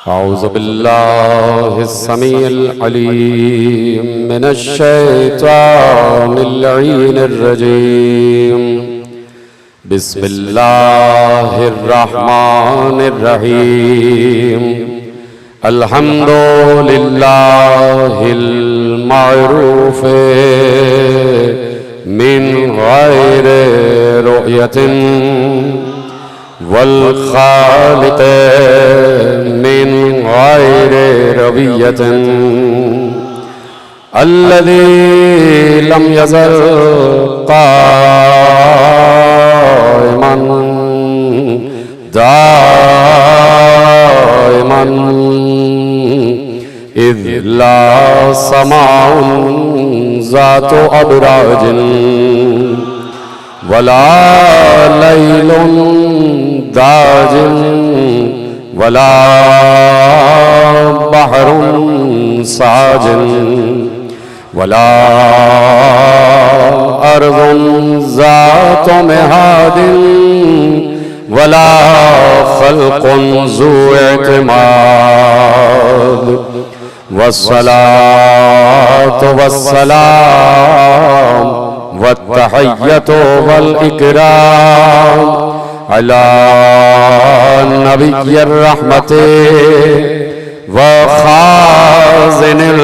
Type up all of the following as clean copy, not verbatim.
औज़ु बिल्लाहिस्समीइल अलीम मिनश्शैतानिर रजीम। बिस्मिल्लाहिर रहमानिर रहीम। अल्हम्दुलिल्लाहिल मअरूफ़े मिन गैरि रुयतिन वल खालिक़े मिन गैरि रवियतिन अल्लज़ी लम यज़ल क़ाइमन दाइमन इज़ ला समाउन ज़ातु अबराजिन वला लैलुन दाजिन वला बहरुन साजिन वला अर्ज़ुन ज़ातु मिहादिन वला ख़ल्क़ुन ज़ू इतिमाद वस्सलातु वस्सलाम वत्तहिय्यतु वल इकराम अला नबिय्यिर रहमति व खाज़िनिल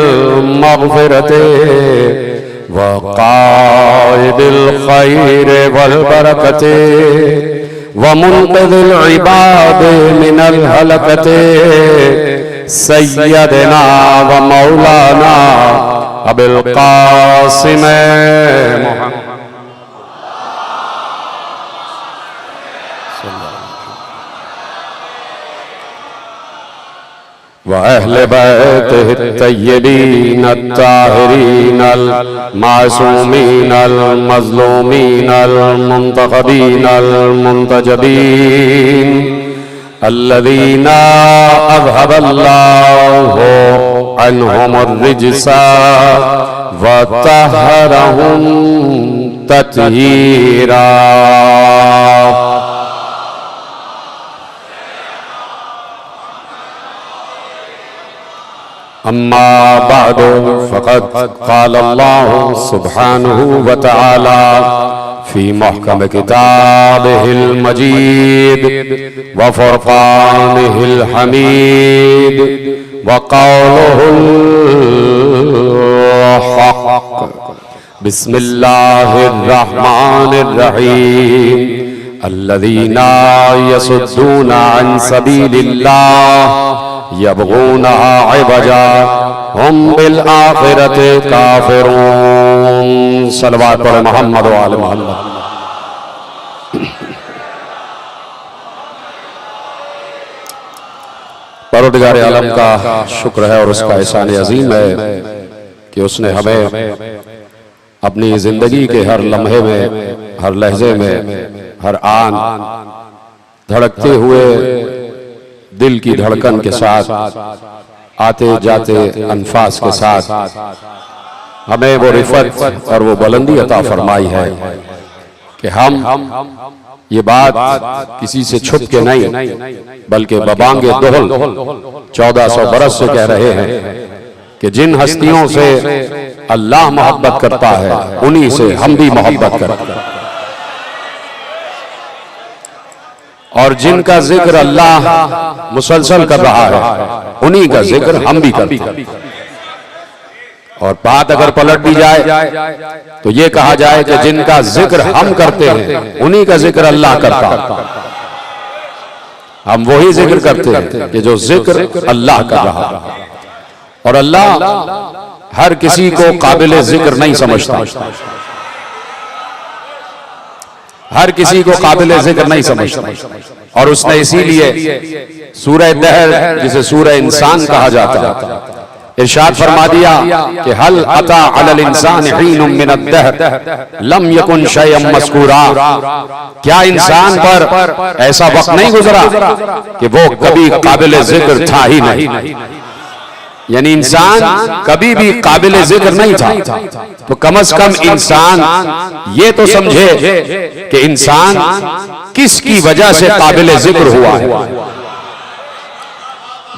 मग़फ़िरति व क़ाइदिल ख़ैरि वल बरकति व मुन्क़िज़िल इबादि मिनल हलकति सय्यदना व मौलाना अबुल क़ासिम व अहले बैतिहि तय्यबीन अत्ताहिरीन अल मासूमीन अल मज़लूमीन अल मुंतखबीन अल मुंतजबीन अल्लज़ीना अज़हबल्लाहु अन्हुमुर रिज्सा व तहरहुम तत्हीरा। अम्मा बअद फ़क़द क़ाल अल्लाहु सुब्हानहु व तआला फ़ी मुहकम किताबिहिल मजीद व फ़ुरक़ानिहिल हमीद व क़ौलुहुल हक़। बिस्मिल्लाहिर रहमानिर रहीम। अल्लज़ीना यसुद्दूना अन सबीलिल्लाह यबगूनहा इवजा हुम बिल आखिरति काफिरून। सल्लल्लाहु अलैहि मोहम्मद व आले मोहम्मद। परवरदिगार आलम का शुक्र है और उसका एहसान अजीम है कि उसने हमें अपनी जिंदगी के हर लम्हे में, हर लहजे में, हर आन धड़कते हुए दिल की धड़कन के साथ, आते जाते अनफास के साथ हमें वो रिफत और वो बुलंदी अता फरमाई है कि हम ये बात किसी से छुप के नहीं बल्कि बबांगे दोहल 1400 बरस से कह रहे हैं कि जिन हस्तियों से अल्लाह मोहब्बत करता है उन्हीं से हम भी मोहब्बत करते हैं, और जिनका जिक्र अल्लाह मुसलसल कर रहा है उन्हीं का जिक्र हम भी करते हैं। और बात अगर पलट भी जाए तो ये कहा जाए कि जिनका जिक्र हम करते हैं उन्हीं का जिक्र अल्लाह करता है। हम वही जिक्र करते हैं कि जो जिक्र अल्लाह कर रहा है, और अल्लाह हर किसी को काबिल जिक्र नहीं समझता, हर किसी को काबिल जिक्र नहीं समझता। और उसने इसीलिए सूरह दहर, जिसे सूरह इंसान कहा जाता है, इरशाद फरमा दिया कि हल अता अलल इंसान हीनुम मिनद दहर लम यकुन शयअम मज़कूरा। क्या इंसान पर ऐसा वक्त नहीं गुजरा कि वो कभी काबिल जिक्र था ही नहीं। यानी इंसान कभी भी काबिल जिक्र नहीं था, तो कम से कम इंसान ये तो समझे कि इंसान किसकी वजह से काबिल जिक्र हुआ है।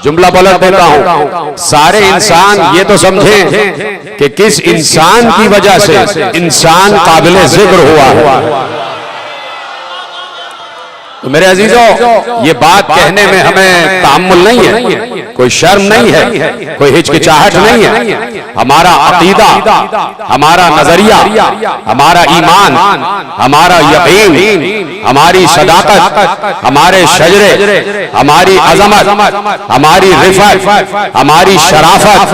जुमला पलट देता हूं। सारे इंसान ये तो समझें कि किस इंसान की वजह से इंसान काबिले जिक्र हुआ है। तो मेरे अजीजों, ये बात कहने में हमें तामुल नहीं है, कोई शर्म नहीं है, कोई हिचकिचाहट नहीं है। हमारा अकीदा, हमारा नजरिया, हमारा ईमान, हमारा यकीन, हमारी सदाकत, हमारे शजरे, हमारी अजमत, हमारी रिफत, हमारी शराफत,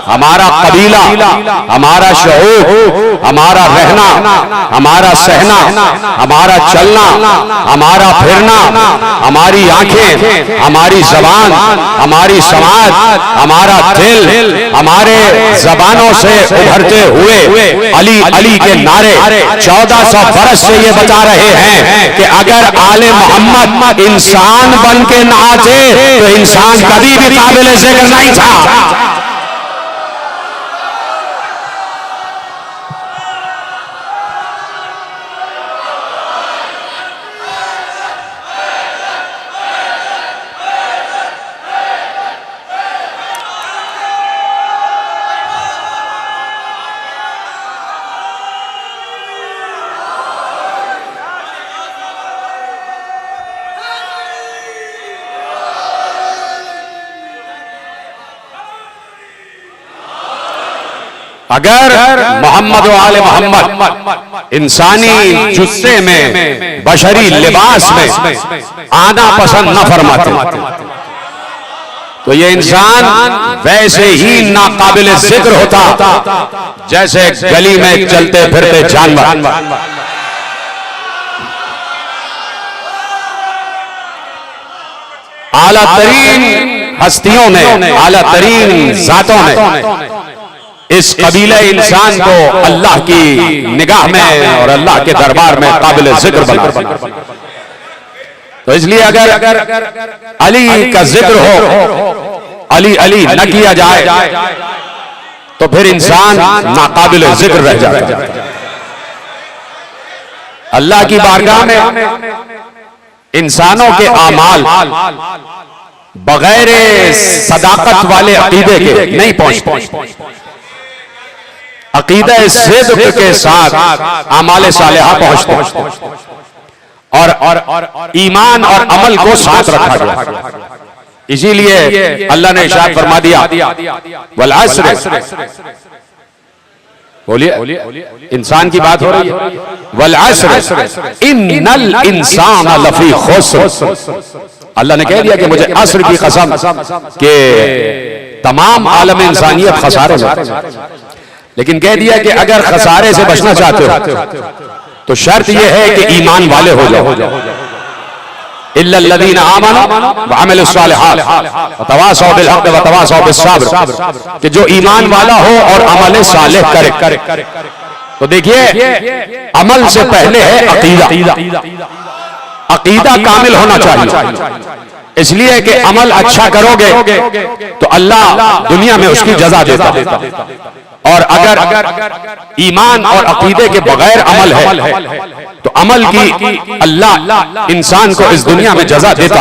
हमारा कबीला, हमारा शऊर, हमारा रहना, हमारा सहना, हमारा चलना, हमारा हमारी आंखें, हमारी जबान, हमारी समाज, हमारा दिल, हमारे जबानों से उभरते हुए अली अली के नारे 1400 बरस से ये बता रहे हैं कि अगर आले मोहम्मद इंसान बन के ना आते तो इंसान कभी भी काबिल जिक्र नहीं था। अगर मोहम्मद व आले मोहम्मद इंसानी जुस्से में, बशरी लिबास में आना पसंद न फरमाते तो ये इंसान वैसे ही नाकाबिल जिक्र होता जैसे गली में चलते फिरते जानवर। आला तरीन हस्तियों में, आला तरीन जातों में इस कबीले इंसान को अल्लाह की निगाह में और अल्लाह के दरबार में काबिल जिक्र बना। तो इसलिए अगर अली का जिक्र हो, अली अली न किया जाए तो फिर इंसान नाकाबिल जिक्र रह जाता है। अल्लाह की बारगाह में इंसानों के आमाल बगैर सदाकत वाले अकीदे के नहीं पहुंचते। अकीदा सिद्क़ के साथ आमाले सालेहा पहुंचते और ईमान और अमल को साथ रखा गया। इसीलिए अल्लाह ने इरशाद फरमा दिया, वल अस्र, बोलिए, इंसान की बात हो रही है, वल अस्र इन्नल इंसान लफी खुस्र। अल्लाह ने कह दिया कि मुझे अस्र की कसम के तमाम आलम इंसानियत खसारे में। लेकिन कह दिया कि अगर खसारे से बचना चाहते हो तो शर्त यह है कि ईमान वाले हो जाओ। इल्लल्लज़ीना आमनू व अमिलुस सालिहात व तवासौ बिल हक़ व तवासौ बिस सब्र, कि जो ईमान वाला हो और अमल सालेह करे। तो देखिए, अमल से पहले है अकीदा। अकीदा कामिल होना चाहिए, इसलिए कि अमल अच्छा करोगे तो अल्लाह दुनिया में उसकी जज़ा देता। और अगर ईमान और अकीदे के बगैर अमल है तो अमल की अल्लाह इंसान को इस दुनिया में जज़ा देता,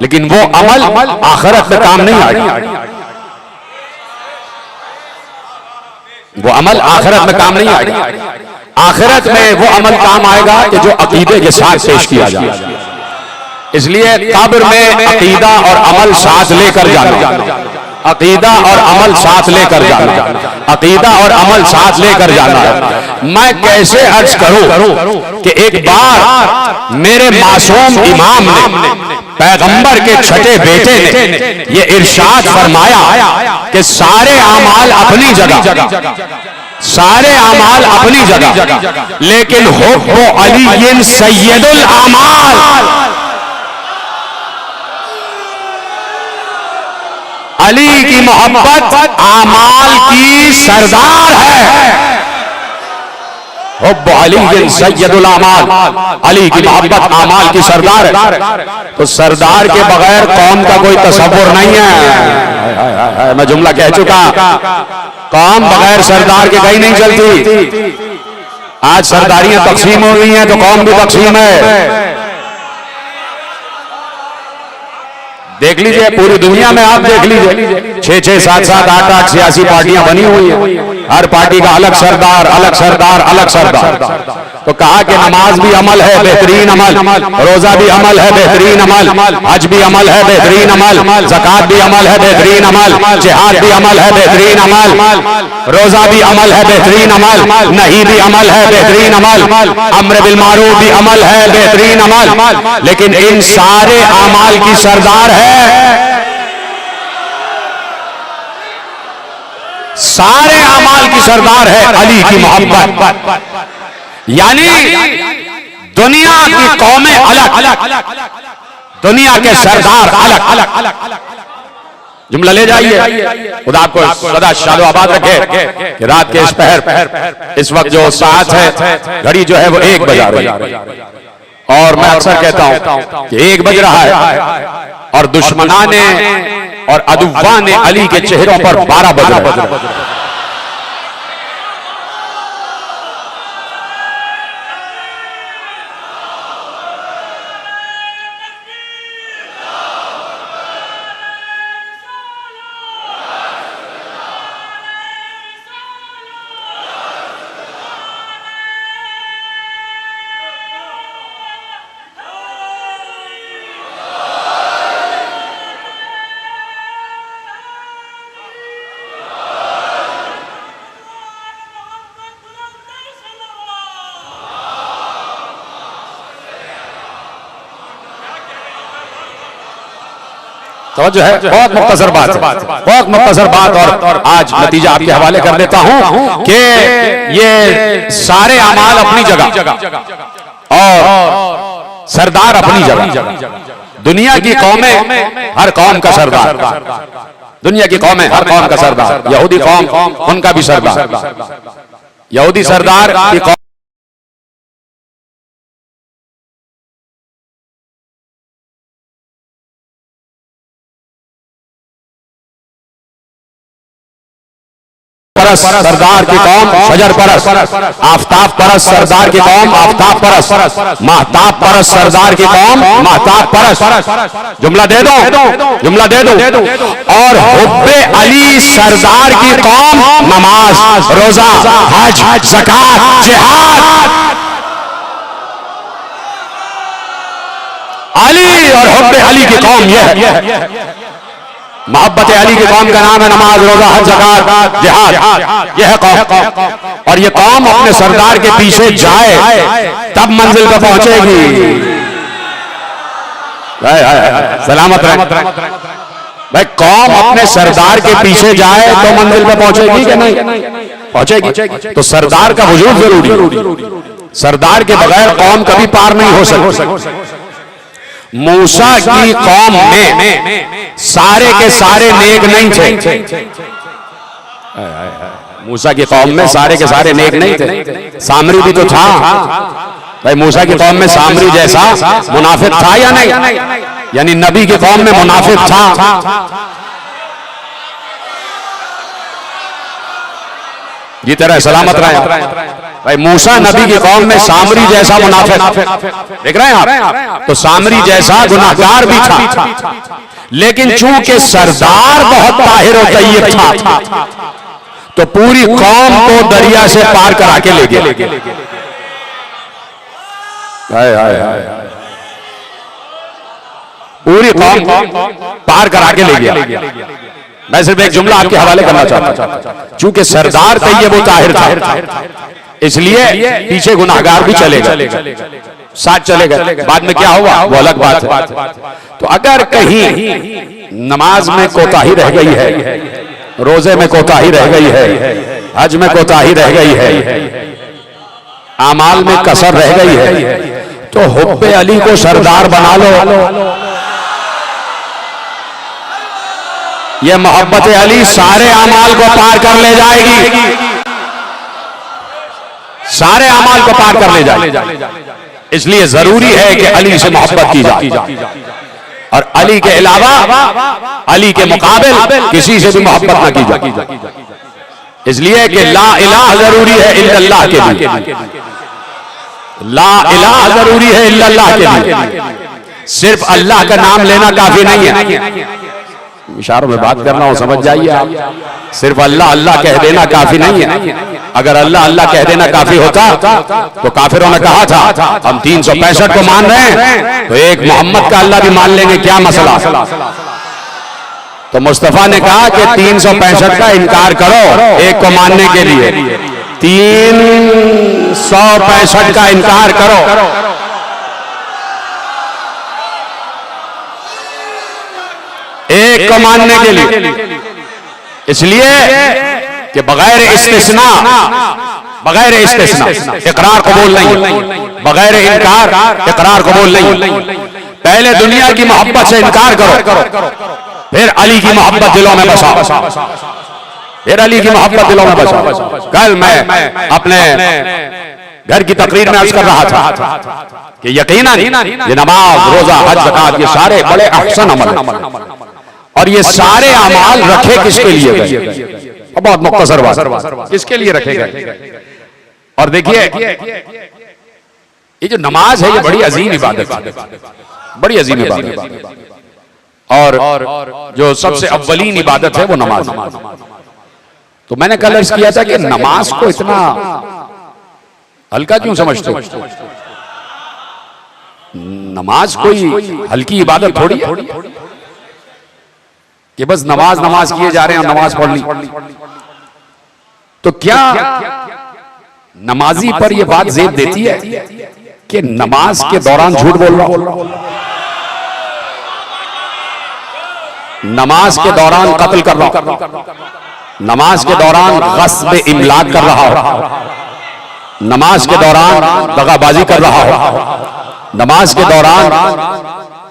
लेकिन वो अमल आखिरत में काम नहीं आएगा। वो अमल आखिरत में काम नहीं आएगा। आखिरत में वो अमल काम आएगा कि जो अकीदे के साथ पेश किया जाए। इसलिए कब्र में अकीदा और अमल साथ लेकर जाना, अकीदा और अमल साथ लेकर जाना, अकीदा और अमल साथ लेकर जाना। मैं कैसे अर्ज करूं कि एक बार मेरे मासूम इमाम ने, पैगंबर के छठे बेटे ने ये इरशाद फरमाया कि सारे आमाल अपनी जगह, सारे आमाल अपनी जगह, लेकिन हुब्बु अली सय्यदुल आमाल, अली की मोहब्बत आमाल की सरदार है। हुब्बु अली सय्यदुल आमाल, अली की मोहब्बत आमाल की सरदार है। तो सरदार के बगैर कौम का कोई तसव्वुर नहीं है। मैं जुमला कह चुका, कौम बगैर सरदार के कहीं नहीं चलती। आज सरदारियां तकसीम हो गई हैं तो कौम भी तकसीम है। देख लीजिए पूरी दुनिया में आप देख लीजिए 6-6, 7-7, 8-8 सियासी पार्टियां बनी हुई हैं, हर पार्टी का अलग सरदार, अलग सरदार, अलग सरदार। तो कहा कि नमाज भी अमल है, बेहतरीन अमल, रोजा भी अमल है, बेहतरीन अमल, हज भी अमल है, बेहतरीन अमल, ज़कात भी अमल है, बेहतरीन अमल, जिहाद भी अमल है, बेहतरीन अमल, रोजा भी अमल है, बेहतरीन अमल, नहीं भी अमल है, बेहतरीन अमल, अम्र बिल मारूफ भी अमल है, बेहतरीन अमल। लेकिन इन सारे अमाल की सरदार है, सारे अमाल की सरदार है अली की मोहब्बत। यानी दुनिया की कौमें अलग, दुनिया के सरदार अलग। जुमला ले जाइए, खुदा आपको सदा शालो आबाद रखे कि रात के इस पहर, इस वक्त जो साथ है, घड़ी जो है वो 1 बजा रही है, और मैं अक्सर कहता हूं कि 1 बज रहा है और दुश्मना ने और अदुवा ने अली के चेहरों पर 12 बज रहे हैं। तो जो है बहुत मुख्तसर बात, और आज नतीजा आपके हवाले कर देता हूं कि ये सारे अमाल अपनी जगह और सरदार अपनी जगह। दुनिया की कौमें हर कौम का सरदार, दुनिया की कौमें हर कौम का सरदार, यहूदी कौम उनका भी सरदार, यहूदी सरदार की कौम सरदार की कौम फजर परस, आफ्ताब परस सरदार की कौम आफ्ताब परस, महताब परस सरदार की कौम महताब परस। जुमला दे दो, और हुब्बे अली सरदार की कौम नमाज, रोजा, हज, ज़कात, जिहाद। अली और हुब्बे अली की कौम यह है, मोहब्बत अली की कौम का नाम है नमाज, रोजा, हज, ज़कात, जिहाद। यह है कौम, और ये कौम अपने सरदार के पीछे जाए तब मंजिल पर पहुंचेगी। सलामत रहे भाई, कौम अपने सरदार के पीछे जाए तो मंजिल पर पहुंचेगी कि नहीं? पहुंचेगी। तो सरदार का वजूद जरूरी, सरदार के बगैर कौम कभी पार नहीं हो सकती। मूसा की कौम में सारे के सारे नेक नहीं थे, मूसा की कौम में सारे के सारे नेक नहीं थे, सामरी भी तो था भाई। मूसा की कौम में सामरी जैसा मुनाफिक था या नहीं? यानी नबी की कौम में मुनाफिक था। जी तरह सलामत रहे भाई। मूसा नबी की कौम में सामरी जैसा मुनाफिक, देख रहे हैं आप, तो सामरी जैसा गुनाहगार भी था, लेकिन चूंकि सरदार बहुत ताहिर और तय्यब था तो पूरी कौम को दरिया से पार करा के ले गया। पूरी कौम पार करा के ले गया। मैं सिर्फ एक जुमला आपके हवाले करना चाहता हूं, चूंकि सरदार तय्यब और ताहिर था इसलिए पीछे गुनाहगार भी चले गए, साथ चले गए। बाद में क्या हुआ वो अलग बात है। तो अगर कहीं नमाज में कोताही रह गई है, रोजे में कोताही रह गई है, हज में कोताही रह गई है, आमाल में कसर रह गई है, तो हुब्बे अली को सरदार बना लो। ये मोहब्बत अली सारे आमाल को पार कर ले जाएगी, सारे अमाल को पार कर ले जाएगी। इसलिए जरूरी है कि अली से मोहब्बत की जाए, और अली के अलावा, अली के मुकाबिल किसी से भी मोहब्बत ना की जाए। इसलिए कि ला इलाह जरूरी है इल्लल्लाह के लिए, ला इलाह जरूरी है इल्लल्लाह के लिए। सिर्फ अल्लाह का नाम लेना काफी नहीं है। इशारों में बात कर रहा हूं, समझ जाइए आप। सिर्फ अल्लाह अल्लाह कह देना काफी नहीं है। अगर अल्लाह अल्लाह कह देना काफी होता तो काफिरों ने कहा था हम 365 को मान रहे हैं तो एक मोहम्मद का अल्लाह भी मान लेंगे, क्या मसला। तो मुस्तफा ने कहा कि 365 का इनकार करो एक को मानने के लिए, 365 का इनकार करो। एक को मानने के लिए, इसलिए कि बगैर इस्तिस्ना इकरार कबूल नहीं, बगैर इनकार इकरार कबूल नहीं। पहले दुनिया की मोहब्बत से इनकार करो, फिर अली की मोहब्बत दिलों में बसाओ, फिर अली की मोहब्बत दिलों में बसाओ। कल मैं अपने घर की तकरीर में अर्ज कर रहा था कि यकीनन ये नमाज, रोजा, हज, ज़कात ये सारे बड़े अहसन अमल और ये सारे अमाल रखे किसके लिए गए? बहुत मुख्तसर बात, किसके लिए रखे गए? और देखिए ये जो नमाज है ये बड़ी अजीम इबादत है, बड़ी अजीम इबादत है। और जो सबसे अव्वलीन इबादत है वो नमाज। तो मैंने कल अर्ज किया था कि नमाज को इतना हल्का क्यों समझते हो? नमाज कोई हल्की इबादत थोड़ी है कि बस नमाज नमाज किए जा रहे हैं और नमाज पढ़ ली। तो क्या नमाजी पर यह बात ज़ेद देती है कि नमाज के दौरान झूठ बोल रहा हो, नमाज के दौरान कत्ल कर रहा हो, नमाज के दौरान गस्ब इमलाक कर रहा हो, नमाज के दौरान दगाबाजी कर रहा हो, नमाज के दौरान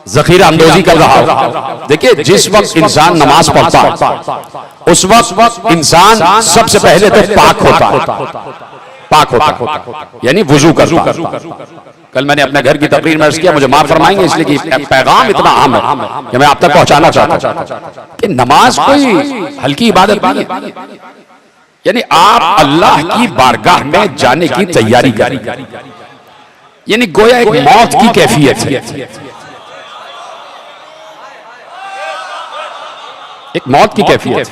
जखीरा अंदोजी कर रहा हो। देखिए जिस वक्त इंसान नमाज पढ़ता उस वक्त इंसान सबसे पहले तो पाक होता यानी वुजू करता। कल मैंने अपने घर की तकरीर में अर्ज किया, मुझे माफ फरमाएंगे इसलिए कि पैगाम इतना अहम है कि मैं आप तक पहुंचाना चाहता हूं कि नमाज कोई हल्की इबादत नहीं है। यानी आप अल्लाह की बारगाह में जाने की तैयारी करें, यानी गोया एक मौत की कैफियत है, एक मौत की कैफियत,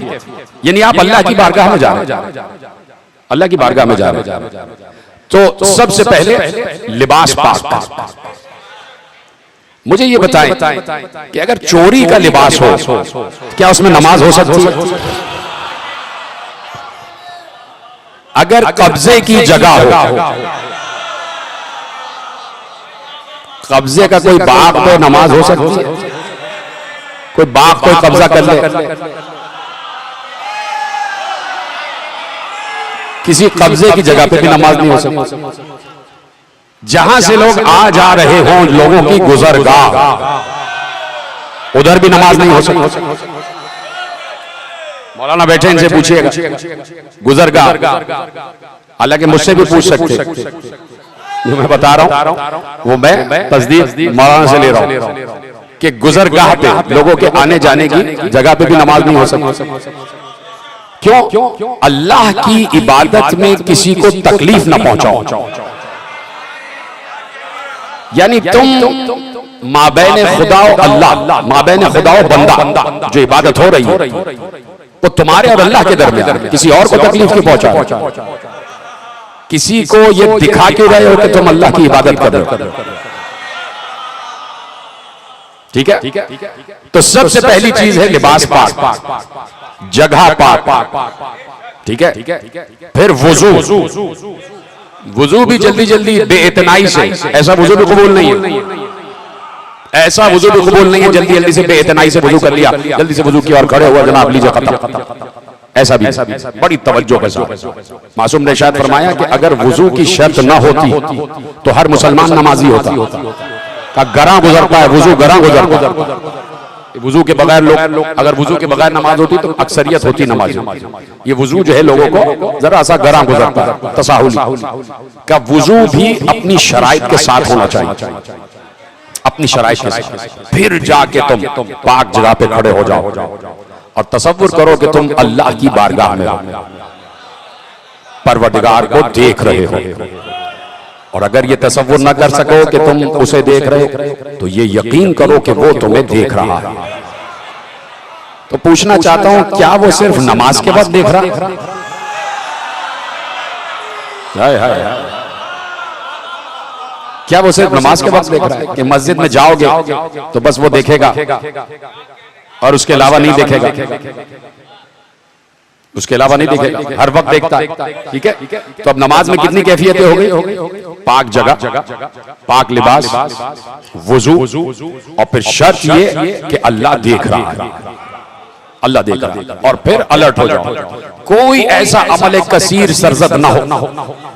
यानी आप अल्लाह की बारगाह में जा रहे हैं, अल्लाह की बारगाह में जा रहे हैं। तो सबसे पहले लिबास पाक। मुझे ये बताएं कि अगर चोरी का लिबास हो क्या उसमें नमाज हो सकती है? अगर कब्जे की जगह हो, कब्जे का कोई बाग पे नमाज हो सकती है? कोई बाग कोई कब्जा कर ले, किसी कब्जे की जगह पे भी नमाज नहीं हो सकती। जहां से लोग आ जा रहे हों, लोगों की गुजरगाह, उधर भी नमाज नहीं हो सकती। मौलाना बैठे, इनसे पूछिएगा गुजरगाह, हालांकि मुझसे भी पूछ सकते, जो मैं बता रहा हूं वो मैं तस्दीक मौलाना से ले रहा हूं कि गुजरगाह पे लोगों के आने जाने की जगह पे भी नमाज नहीं हो सकती। क्यों? अल्लाह की इबादत में किसी को तकलीफ ना पहुंचाओ, यानी तुम माबैन खुदा और अल्लाह, माबैन खुदा और बंदा जो इबादत हो रही है वो तुम्हारे और अल्लाह के दरमियान, किसी और को तकलीफ क्यों पहुंचाओ? किसी को ये दिखा क्यों रहे हो कि तुम अल्लाह की इबादत कर रहे हो? ठीक है। तो सबसे पहली चीज है लिबास पाक, जगह पाक, ठीक है। फिर वुजू भी जल्दी जल्दी बेइतनाई से, ऐसा वुजू भी कबूल नहीं है, ऐसा वुजू भी कबूल नहीं है जल्दी जल्दी से बेइतनाई से वुजू कर लिया, जल्दी से वुजू किया और खड़े हुआ जनाब लीजिए खत्म, ऐसा भी बड़ी तवज्जो के साथ। मासूम ने शायद फरमाया कि अगर वुजू की शर्त ना होती तो हर मुसलमान नमाजी होता। का गरा गुजरता है, वुजू गरा गुजरता, वुजू के बगैर लोग, अगर वुजू के बगैर नमाज होती तो अक्सरियत होती नमाज। ये वुजू जो है लोगों को जरा सा गरा गुजरता है, तसाहुली का वुजू भी अपनी शराइत के साथ होना चाहिए, अपनी शराइत के साथ। फिर जाके तुम पाक जगह पे खड़े हो जाओ और तसव्वुर करो कि तुम अल्लाह की बारगाह में हो, परवरदिगार को देख रहे हो और अगर ये तसव्वुर न कर सको कि तुम उसे देख रहे हो तो ये यकीन करो कि वो तुम्हें देख रहा है। तो पूछना चाहता हूं, क्या वो सिर्फ नमाज के वक्त देख रहा है? क्या वो सिर्फ नमाज के वक्त देख रहा है कि मस्जिद में जाओगे तो बस वो देखेगा और उसके अलावा नहीं देखेगा? उसके अलावा नहीं दिखेगा, हर वक्त देखता है। ठीक है, तो अब नमाज में कितनी कैफियतें हो गई? पाक जगह, पाक लिबास, वुजू, और फिर शर्त ये कि अल्लाह देख रहा है, अल्लाह देख रहा है। और फिर अलर्ट हो जाओ, कोई ऐसा अमल कसीर सरजद ना हो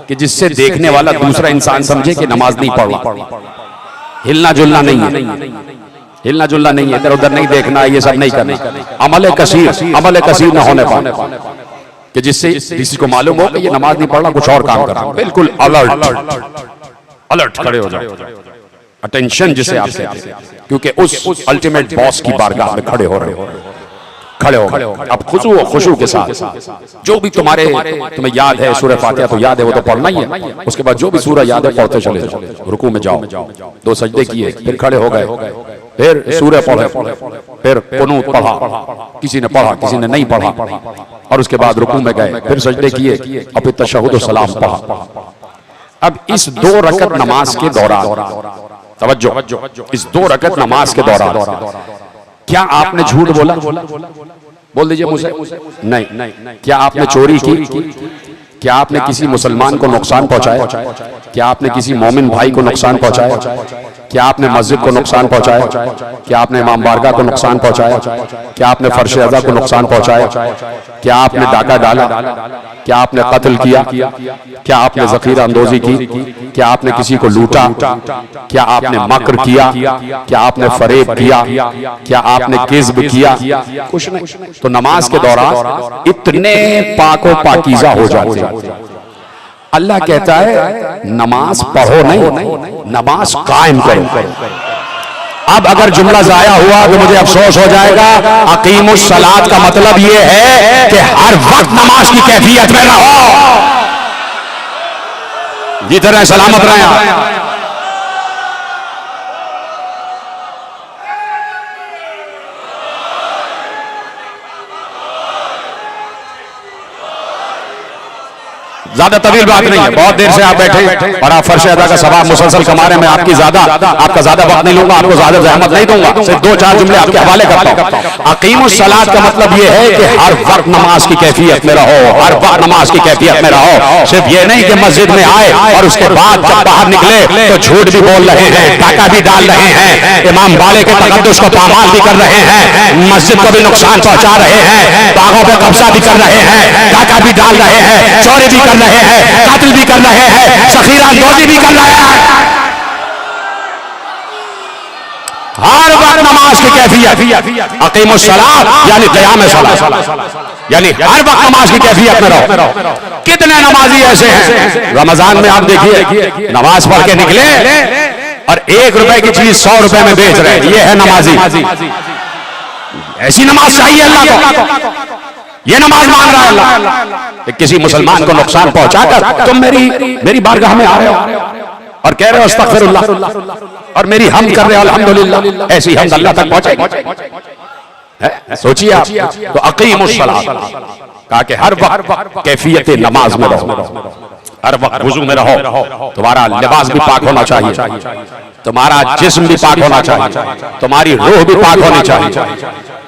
कि जिससे देखने वाला दूसरा इंसान समझे कि नमाज नहीं पढ़ रहा। हिलना जुलना नहीं है, हिलना जुलना नहीं है, इधर उधर नहीं देखना, ये सब नहीं करना। अमल कसीर न होने पाए कि जिससे किसी को मालूम हो कि ये नमाज नहीं पढ़ना, कुछ और काम कर रहा है। बिल्कुल अलर्ट खड़े हो जाओ, अटेंशन जिसे आप कहते हैं, क्योंकि उस अल्टीमेट बॉस की बारगाह में खड़े हो रहे हो। अब खुशू के साथ जो भी तुम्हें याद है, सूरह फातिहा तो याद है, वो तो पढ़ना ही है। उसके बाद जो भी सूरह याद है पढ़ते चले जाओ, रुकू में जाओ, 2 सजदे किए, फिर खड़े हो गए, फिर सूरह पढ़े, फिर कुनूत पढ़ा, किसी ने पढ़ा किसी ने नहीं पढ़ा, और उसके बाद रुकू में गए, फिर सजदे किए, और फिर तशहुद और सलाम पढ़ा। अब इस 2 रकत नमाज के दौरान, तवज्जो, इस 2 रकत नमाज के दौरान क्या आपने झूठ बोला? बोल दीजिए मुझे। नहीं। क्या आपने चोरी की? क्या आपने किसी मुसलमान को नुकसान पहुंचाया? क्या आपने किसी मोमिन भाई को नुकसान पहुंचाया? क्या आपने मस्जिद को नुकसान पहुंचाया? क्या आपने इमाम बारगाह को नुकसान पहुंचाया? क्या आपने फर्श अज़ा को नुकसान पहुंचाया? क्या आपने डाका डाला? क्या आपने कत्ल किया? क्या आपने ज़ख़ीरा अंदोज़ी की? क्या आपने किसी को लूटा? क्या आपने मक्र किया? क्या आपने फरेब किया? क्या आपने किज़्ब किया? कुछ नहीं। तो नमाज के दौरान इतने पाको पाकीज़ा हो जाते हैं। अल्लाह कहता है नमाज पढ़ो नहीं, नमाज कायम करो। अब अगर जुमला जाया हुआ तो मुझे अफसोस हो जाएगा। अकीमुस सलात का मतलब यह है कि हर वक्त नमाज की कैफियत में रहो, जितने सलामत रहें। ज्यादा तवील बात नहीं है, बहुत देर से आप बैठे और आप फर्श अदा का सवाब मुसलसल कमा रहे हैं। मैं आपका ज्यादा वक्त नहीं लूंगा, आपको ज्यादा जहमत नहीं दूंगा, सिर्फ 2-4 जुमले आपके हवाले करता हूं। अकीमुस सलात का मतलब यह है कि हर वक्त नमाज की कैफियत में रहो, हर वक्त नमाज की कैफियत में रहो। सिर्फ ये नहीं कि मस्जिद में आए और उसके बाद जब बाहर निकले तो झूठ भी बोल रहे हैं, डाका भी डाल रहे हैं, इमाम बाले के तकद्दुस को पामाल भी कर रहे हैं, मस्जिद को भी नुकसान पहुंचा रहे हैं, बागों पर कब्जा भी कर रहे हैं, डाका भी डाल रहे हैं, चोरी भी कर रहे हैं, कातिल भी कर रहे हैं, ज़ख़ीरा अंदोज़ी भी कर रहे हैं। हर वक्त नमाज की कैफियत, अकीमुस सलात यानी क़याम सलात, यानी हर वक्त नमाज की कैफियत में रहो। कितने नमाजी ऐसे हैं रमजान में, आप देखिए नमाज पढ़ के निकले और 1 रुपए की चीज 100 रुपए में बेच रहे हैं। ये है नमाजी। ऐसी नमाज चाहिए अल्लाह को। ये नमाज मांग रहा है अल्लाह। किसी मुसलमान को नुकसान पहुंचाकर तुम मेरी बारगाह में आ रहे हो और कह रहे हो अस्तगफिरुल्लाह और मेरी हम्द कर रहे हो अल्हम्दुलिल्लाह, ऐसी हम्द अल्लाह तक पहुंचेगी? सोचिए आप। तो अकीमुस सलात कहा कि हर वक्त कैफियत नमाज में रहो, हर वक्त वुजू में रहो। तुम्हारा लिबास भी पाक होना चाहिए, तुम्हारा जिस्म भी पाक होना चाहिए, तुम्हारी रूह भी पाक होनी चाहिए,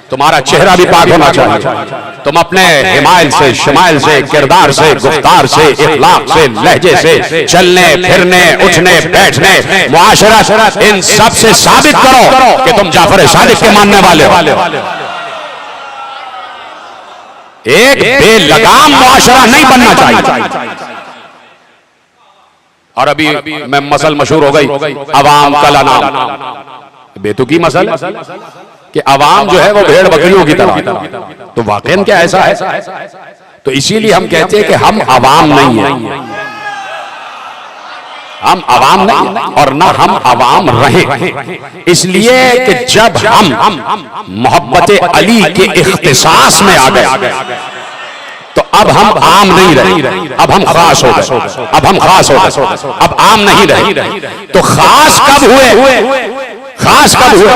तुम्हारा चेहरा भी पाक होना चाहिए। तुम अपने हिमायल से, शमाइल से, किरदार से, गुफ्तार से, इखलाक से, लहजे से, चलने फिरने, उठने बैठने, मुआशरत, इन सब से साबित करो कि तुम जाफर सादिक के मानने वाले हो। एक बेलगाम मुआशरा नहीं बनना चाहिए। और अभी मैं मसल मशहूर हो गई, अवाम कल अनाम, बेतुकी मसल कि अवाम जो है वो भेड़ बकरियों की तरह। तो वाकई क्या ऐसा है? तो इसीलिए हम कहते हैं कि हम अवाम नहीं हैं, हम अवाम नहीं और ना हम अवाम रहे। इसलिए कि जब हम मोहब्बत अली के इख्तिसास में आ गए, तो अब हम आम नहीं रहे, अब हम खास हो गए, अब हम खास हो गए, अब आम नहीं रहे। तो खास कब हुए? खास कब हुए?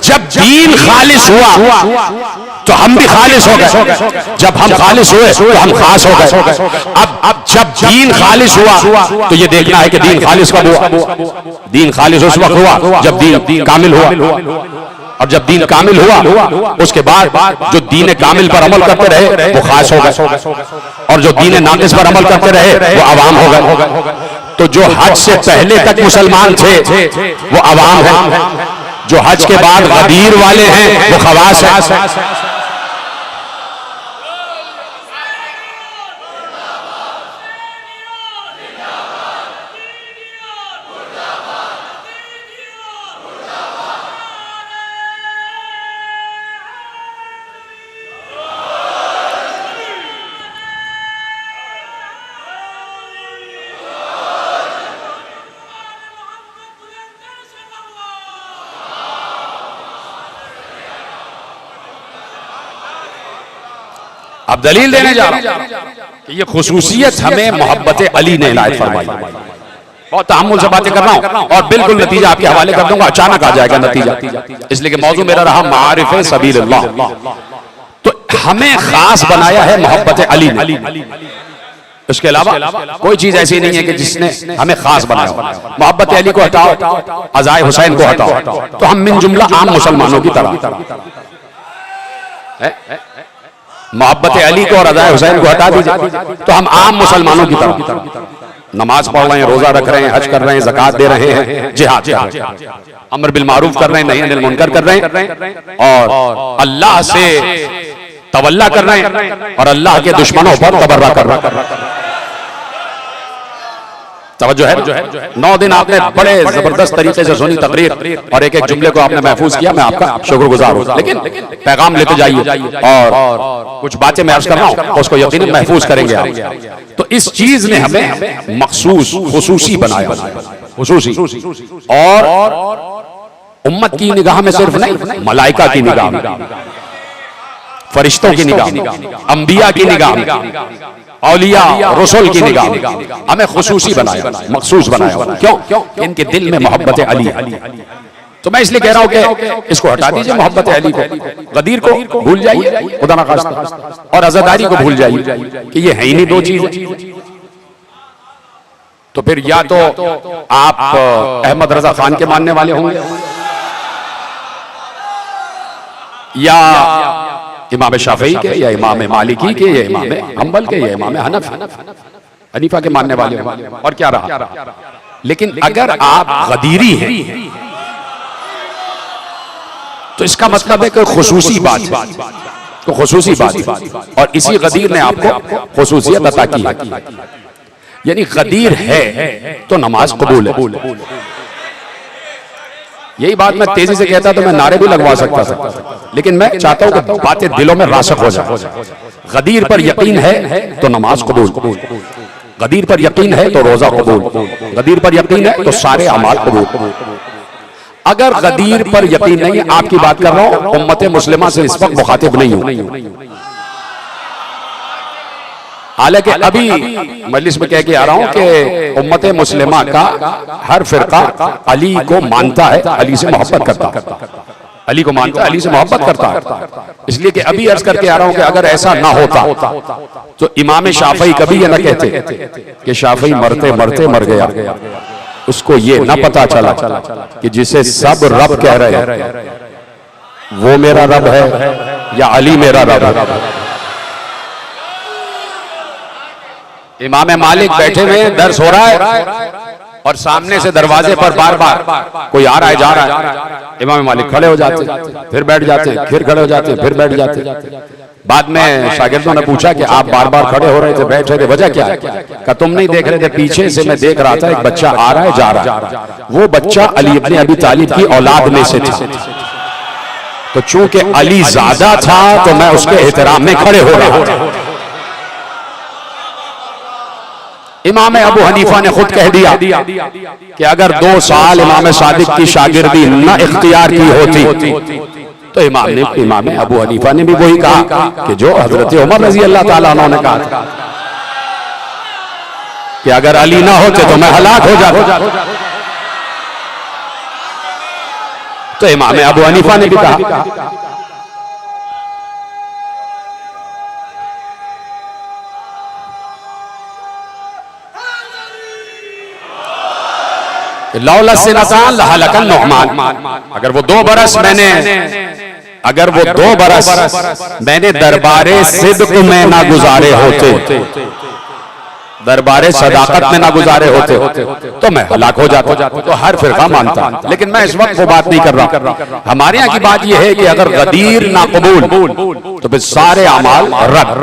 जब दीन खालिस हुआ तो हम भी खालिस हो गए, जब हम खालिस हुए तो हम खास हो गए। अब जब दीन खालिस हुआ तो ये देखना है कि दीन खालिस कब हुआ। दीन खालिस उस वक्त हुआ जब दीन कामिल हुआ, और जब दीन कामिल हुआ उसके बाद जो दीन कामिल पर अमल करते रहे वो खास हो गए, और जो दीन नाकिस पर अमल करते रहे वो अवाम हो गए। तो जो हज से पहले तक मुसलमान थे वो अवाम है, जो हज के बाद गदीर वाले हैं वो खवास है। अब दलील देने जा रहा हूं कि ये खुसूसियत हमें मोहब्बत अली ने इनायत फरमाई। बहुत तहम्मुल से बातें कर रहा हूं और बिल्कुल नतीजा आपके हवाले कर दूंगा, अचानक आ जाएगा नतीजा, इसलिए कि मौजू मेरा रहा मारिफ सबीलुल्लाह। तो हमें खास बनाया है मोहब्बत अली ने, इसके अलावा कोई चीज ऐसी नहीं है कि जिसने हमें खास बनाया। मोहब्बत अली को हटाओ, अज़ाए हुसैन को हटाओ, तो हम मिन जुमला आम मुसलमानों की तरह। मोहब्बत अली को और अज़ाए हुसैन को हटा दीजिए तो हम आम मुसलमानों की तरह नमाज पढ़ रहे हैं, रोजा रख रहे हैं, हज कर रहे हैं, ज़कात दे रहे हैं, जिहाद, अमर बिल मारूफ कर रहे हैं, नही अनिल मुनकर कर रहे हैं, और अल्लाह से तवल्ला कर रहे हैं और अल्लाह के दुश्मनों पर तबर्रा कर रहे हैं। तवज्जो है। 9 दिन आपने बड़े जबरदस्त तरीके से सुनी तकरीर और एक एक जुमले को आपने महफूज किया, मैं आपका शुक्रगुजार हूं। लेकिन पैगाम लेते जाइए और कुछ बातें मैं अर्ज कर रहा हूं उसको यकीनन महफूज करेंगे आप। तो इस चीज ने हमें मखसूस खुसूसी बनाया, खुसूसी, और उम्मत की निगाह में सिर्फ नहीं, मलाइका की निगाह में, फरिश्तों की निगाह में, अंबिया की निगाह में, औलिया रसूल की निगाह में हमें खुसूसी बनाया, मखसूस बनाया। क्यों? इनके दिल में मोहब्बत अली है। तो मैं इसलिए कह रहा हूं कि इसको हटा दीजिए, मोहब्बत अली को, गदीर को भूल जाइए, खुदा ना खास्ता, और अज़ादारी को भूल जाइए कि ये है ही नहीं दो चीजें। तो फिर या तो आप अहमद रजा खान के मानने वाले होंगे, या इमाम शाफई के, या इमाम मालिकी के, या इमाम हम्बल के, या इमाम हनीफा के मानने वाले होंगे, और क्या रहा। लेकिन अगर आप गदीरी हैं तो इसका मतलब है कि खुसूसी बात है, तो खुसूसी बात है, और इसी गदीर ने आपको खुसूसियत अता की है। यानी गदीर है तो नमाज कबूल है। यही बात मैं तेजी से कहता तो मैं नारे भी लगवा सकता था, लेकिन मैं चाहता हूं कि बातें दिलों में रासख हो जाए। गदीर पर यकीन है तो नमाज कबूल, गदीर पर यकीन है तो रोजा कबूल, गदीर पर यकीन है तो सारे अमाल कबूल। अगर गदीर पर यकीन नहीं, आपकी बात कर रहा हूं, उम्मत मुस्लिमा से इस वक्त मुखातिब नहीं हूं, हालांकि अभी मजलिस में कह के आ रहा हूं कि उम्मत मुस्लिमा का हर फिरका अली को मानता है, अली से मोहब्बत करता है, अली को मानता है, अली से मोहब्बत करता है। इसलिए कि अभी अर्ज करके आ रहा हूं कि अगर ऐसा ना होता तो इमाम शाफई कभी ये ना कहते कि शाफई मरते मरते मर गया, उसको ये ना पता चला कि जिसे सब रब कह रहे हैं वो मेरा रब है या अली मेरा रब है। इमाम मालिक बैठे हुए हैं, दर्स हो रहा है और सामने से दरवाजे पर बार बार कोई आ रहा है जा रहा है, इमाम मालिक खड़े हो जाते, फिर बैठ जाते, फिर खड़े हो जाते, फिर बैठ जाते। बाद में शागिर्दों ने पूछा कि आप बार बार खड़े हो रहे थे, बैठ रहे थे, वजह क्या है? क्या तुम नहीं देख रहे थे? पीछे से मैं देख रहा था एक बच्चा आ रहा है जा रहा है, वो बच्चा अली इब्ने अबी तालिब की औलाद में से था, तो चूंकि अली ज्यादा था तो मैं उसके एहतराम में खड़े हो रहा था। इमाम अबू हनीफा ने खुद कह दिया कि अगर 2 साल इमाम सादिक की शागिर्दी न इख्तियार की होती तो इमाम अबू हनीफा ने भी वही कहा कि जो हजरत उमर रजी अल्लाह ताला अन्हु ने कहा कि अगर अली ना होते तो मैं हलाक हो जाता। तो इमाम अबू हनीफा ने भी कहा। लौला सिनतान लहलकन नुअमान, अगर वो 2 बरस मैंने दरबारे सिद्क में ना गुजारे होते, दरबारे सदाकत में ना गुजारे होते तो मैं हलाक हो जाता। तो हर फिरका मानता, लेकिन मैं इस वक्त वो बात नहीं कर रहा। हमारे यहाँ की बात यह है कि अगर गदीर ना कबूल तो फिर सारे अमाल रद्द,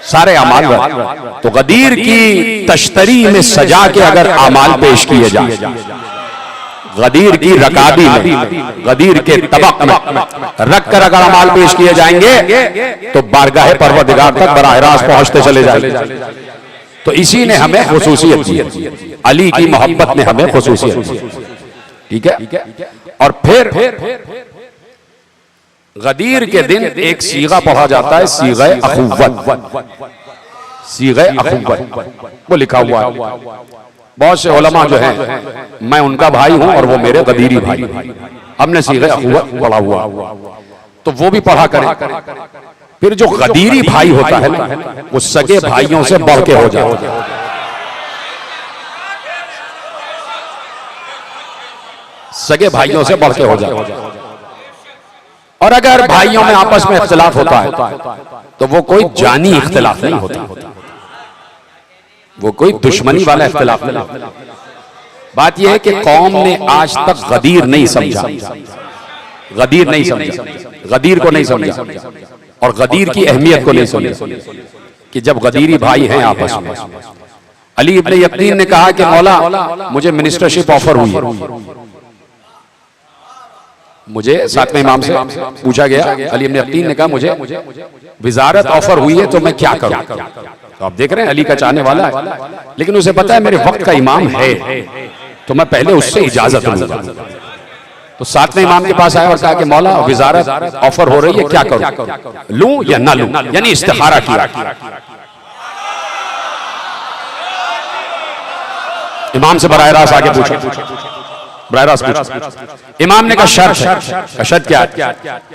सारे अमाल रद्द। तो गदीर की तश्तरी में सजा के अगर अमाल पेश किए जाए, गदीर की रकाबी में, गदीर के तबक में रख कर अगर अमाल पेश किए जाएंगे तो बारगाह परवरदिगार तक बराह रास्त पहुंचते चले जाएंगे। तो इसी ने हमें खुसूसियत दी, अली की मोहब्बत ने हमें खुसूसियत दी। ठीक है। और फिर गदीर के दिन एक सीगा पढ़ा जाता है, सीगा अखुव्वत, सीगा अखुव्वत वो लिखा हुआ है। बहुत से उलमा जो हैं, मैं उनका भाई हूं और वो मेरे गदीरी भाई, हमने सीगा अखुव्वत पढ़ा हुआ, तो वो भी पढ़ा करें। फिर जो गदीरी भाई होता है ना, वो सगे भाइयों से बढ़ के हो जाता है। सगे भाइयों से बढ़ के हो जाता है। और अगर भाइयों में आपस में इख्तिलाफ होता है तो वो कोई जानी इख्तिलाफ नहीं होता, वो कोई दुश्मनी वाला इख्तिलाफ नहीं होता। बात यह है कि कौम ने आज तक गदीर नहीं समझा, गदीर नहीं समझा, गदीर को नहीं समझा और गदीर की अहमियत को नहीं समझा कि जब गदीरी भाई हैं आपस में। अली इब्न यकीन ने कहा कि मौला मुझे मिनिस्टरशिप ऑफर हुई है। मुझे सातवें इमाम से पूछा गया, अली इब्न यकीन ने कहा मुझे विजारत ऑफर हुई है तो मैं क्या करूं। तो आप देख रहे हैं अली का चाहने वाला है, लेकिन उसे पता है मेरे वक्त का इमाम है तो मैं पहले उससे इजाजत लूंगा। तो सातवें इमाम के पास आया और कहा कि मौला विजारत ऑफर हो रही है, क्या करूं, लूं या ना लूं, यानी इस्तिखारा किया। इमाम से बराह रास्त आगे पूछा, बराह रास्त पूछा। इमाम ने कहा शर्त क्या है?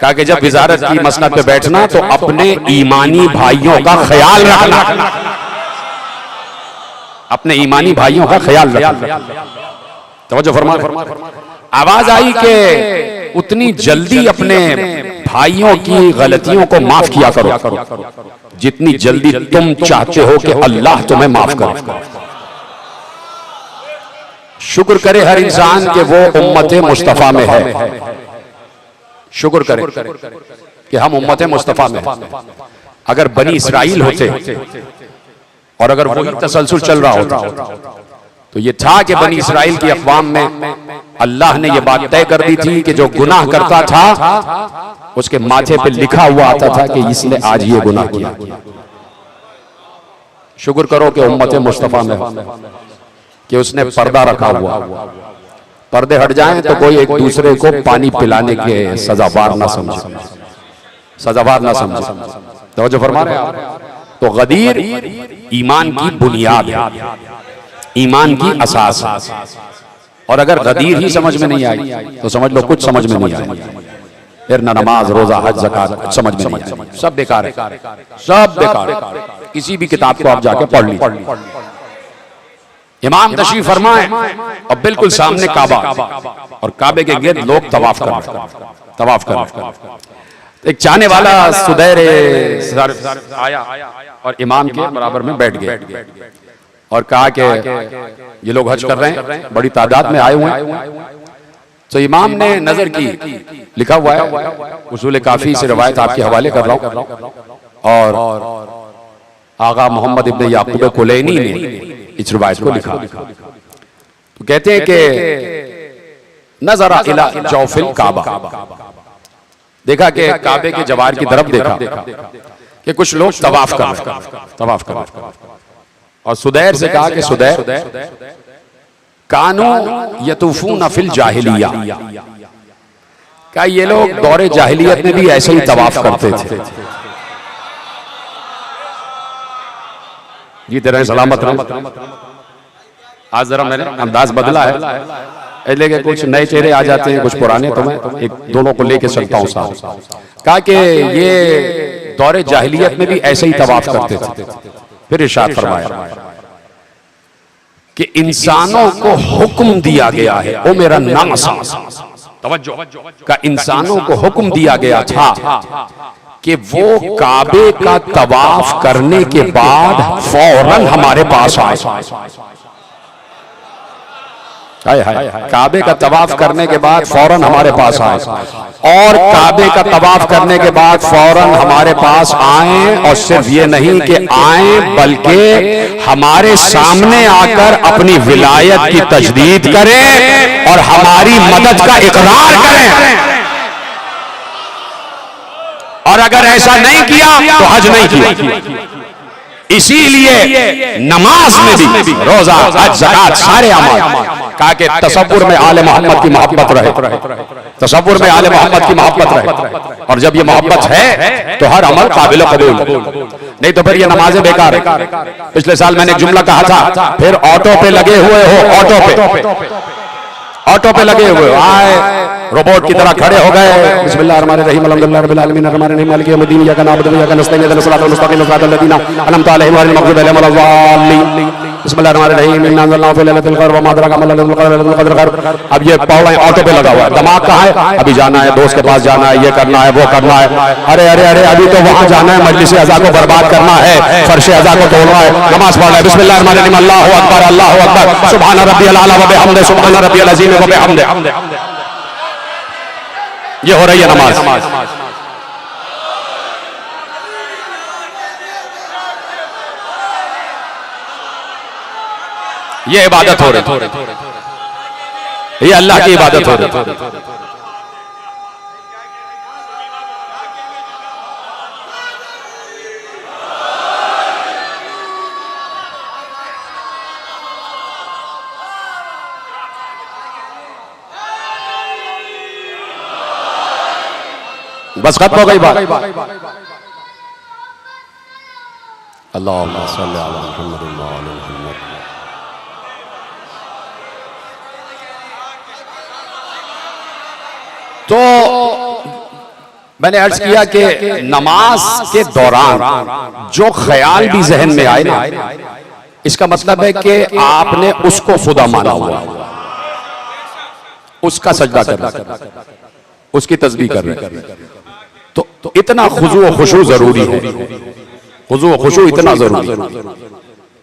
कहा कि जब विजारत की मसनद पे बैठना तो अपने ईमानी भाइयों का ख्याल रखना, अपने ईमानी भाइयों का ख्याल रखना। तवज्जो फरमा। आवाज आई कि उतनी जल्दी अपने भाइयों की गलतियों को माफ किया करो जितनी जल्दी तुम चाहते हो कि अल्लाह तुम्हें माफ करे। शुक्र करे हर इंसान के वो उम्मत मुस्तफा में है, शुक्र करे कि हम उम्मत मुस्तफा में हैं। अगर बनी इस्राइल होते और अगर वही तसलसल चल रहा होता तो ये था कि बनी इस्राइल की अक़वाम में अल्लाह ने ये बात तय कर दी थी कि जो गुनाह करता था उसके माथे पे लिखा हुआ आता था कि इसने आज ये गुनाह किया। शुक्र करो कि उम्मत मुस्तफा में कि उसने पर्दा रखा हुआ, पर्दे हट जाएं तो कोई एक दूसरे को पानी पिलाने के सजावार ना समझे, सजावार ना समझे। तो जो फरमा रहे हैं, तो गदीर ईमान की बुनियाद है, ईमान की असास है। और अगर गदीर ही समझ में नहीं आई तो समझ लो कुछ समझ में नहीं आई, फिर ना नमाज रोजा हज ज़कात कुछ समझ में नहीं आई, सब बेकार है, सब बेकार है। किसी भी किताब को आप जाके पढ़ लीजिए। इमाम तशरीफ फरमाए और बिल्कुल सामने काबा और काबे के गिर्द लोग तवाफ कर। एक चाहने वाला सुदैर आया और इमाम के बराबर में बैठ गया और कहा कि ये लोग हज कर रहे हैं, बड़ी तादाद में आए हुए हैं। तो इमाम ने नजर की, लिखा हुआ है उसूल काफी से रवायत आपके हवाले कर रहा हूं, और आगा मोहम्मद इब्न याकूब कुलैनी ने इस रवायत को लिखा। तो कहते हैं कि नजरा इला जौफिल काबा, देखा कि काबे के जवार की तरफ देखा कि कुछ लोग तवाफ कर। और सुदैर से कहा कि सुदैर कानू यतूफून फिल जाहिलिया, क्या ये लोग दौरे जाहिलियत में भी ऐसे ही तवाफ करते थे? जी तेरा सलामत रहे। आज जरा मैंने अंदाज बदला है, इसलिए कि कुछ नए चेहरे आ जाते हैं, कुछ पुराने, तो मैं एक दोनों को लेके चलता हूं साथ। कहा कि ये दौरे जाहिलियत में भी ऐसे ही तवाफ करते थे। फिर इरशाद फरमाया कि इंसानों को हुक्म दिया गया है, ओ मेरा नास, तवज्जो का, इंसानों को हुक्म दिया गया था कि वो काबे का तवाफ करने के बाद फौरन हमारे पास आए। काबे का तवाफ करने के बाद फौरन हमारे पास आए, और काबे का तवाफ करने के बाद फौरन हमारे पास आए, और सिर्फ ये नहीं कि आए बल्कि हमारे सामने आकर अपनी विलायत की तजदीद करें और हमारी मदद का इकरार करें। और अगर ऐसा नहीं किया तो हज नहीं किया। इसीलिए नमाज में भी, रोजा, हज, ज़कात, सारे अमाल, कहा कि तसव्वुर में आले मोहम्मद की मोहब्बत रहे, तसव्वुर में आले मोहम्मद की मोहब्बत रहे। और जब ये मोहब्बत है तो हर अमल काबिल कबूल, नहीं तो फिर ये नमाजें बेकार है। पिछले साल मैंने एक जुमला कहा था, फिर ऑटो पे लगे हुए हो, ऑटो पे लगे हुए हो, आए रोबोट की तरह खड़े हो गए। बिस्मिल्लाहिर्रहमानिर्रहीम, अल्हम्दुलिल्लाहि रब्बिल आलमीन, अर्रहमानिर्रहीम, मालिकि यौमिद्दीन, इय्याका नअबुदु व इय्याका नस्तईन, इहदिनस सिरातल मुस्तकीम, सिरातल लज़ीना अनअमता अलैहिम गैरिल मग़दूबि अलैहिम वलद्दाल्लीन। बिस्मिल्लाहिर्रहमानिर्रहीम, इन्ना अंज़लनाहु फी लैलतिल क़द्र वमा अदराका मा लैलतुल क़द्र, लैलतुल क़द्र खैर। अब ये पौड़ा ऑटो पे लगा हुआ है, दिमाग कहाँ है? अभी जाना है, दोस्त के पास जाना है, ये करना है, वो करना है। अरे अरे अरे, अभी तो वहां जाना है, मजलिस अज़ा को बर्बाद करना है, फर्श अज़ा को तोड़ना है, नमाज पढ़ना है। बिस्मिल्लाहिर्रहमानिर्रहीम, अल्लाहु अकबर, अल्लाहु अकबर, सुब्हान रब्बियल आला व बिहम्दिही, सुब्हान रब्बियल अज़ीम व बिहम्दिही। ये हो रही है नमाज। ये इबादत हो रही, ये अल्लाह की इबादत हो रही। बस खत्म हो गई बात। अल्लाहुम्मा सल्ली अला मुहम्मद व अला मुहम्मद। तो मैंने अर्ज किया कि नमाज के दौरान जो ख्याल भी जहन में आए ना, इसका मतलब है कि आपने उसको खुदा माना हुआ, उसका सजदा कर रहे, उसकी तस्बीह कर रहे। तो इतना खुजू व खुशू जरूरी है, खुजू व खुशू इतना जरूरी है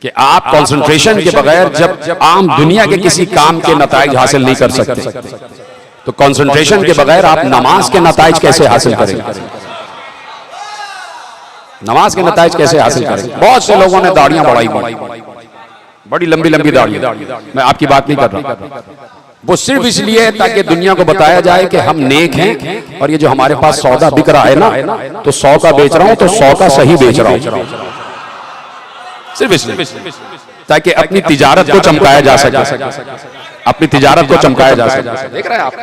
कि आप कंसंट्रेशन के बगैर, जब आम दुनिया के किसी काम के नताइज हासिल नहीं कर सकते, तो कंसंट्रेशन के बगैर आप नमाज के नताइज कैसे हासिल करेंगे? नमाज के नताइज कैसे हासिल करेंगे? बहुत से लोगों ने दाढ़ियां बढ़ाई, बड़ी लंबी लंबी दाढ़ियां, मैं आपकी बात नहीं कर रहा, वो सिर्फ इसलिए ताकि दुनिया को बताया जाए कि हम नेक हैं, और ये जो हमारे पास सौदा बिक रहा है ना, तो 100 का बेच रहा हूं तो 100 का सही बेच रहा हूं, सिर्फ इसलिए ताकि अपनी तिजारत को चमकाया जा सके, अपनी तिजारत को चमकाया जा सके। देख रहे हैं आप?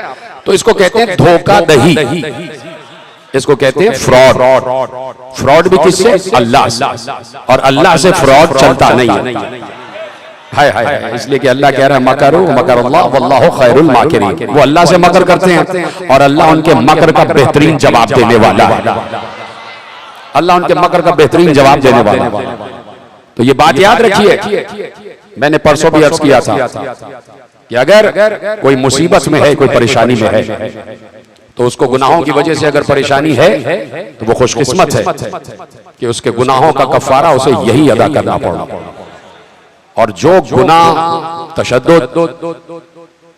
तो इसको कहते हैं धोखाधड़ी, इसको कहते हैं फ्रॉड। फ्रॉड भी किससे? अल्लाह से, और अल्लाह से फ्रॉड चलता नहीं है। हाय हाय, इसलिए कि अल्लाह कह रहा है मकरू मकरुल्लाह वल्लाहु खैरुल माकिरीन। वो अल्लाह से मकर करते हैं और अल्लाह उनके मकर का बेहतरीन जवाब देने वाला है। अल्लाह उनके मकर का बेहतरीन जवाब देने वाला है। तो ये बात याद रखिए, मैंने परसों भी अर्ज किया था कि अगर कोई मुसीबत में है, कोई परेशानी में है, तो उसको गुनाहों की वजह से अगर परेशानी है तो वो खुशकिस्मत है कि उसके गुनाहों का कफारा उसे यही अदा करना पड़ा। और जो गुनाह तशद्दुद,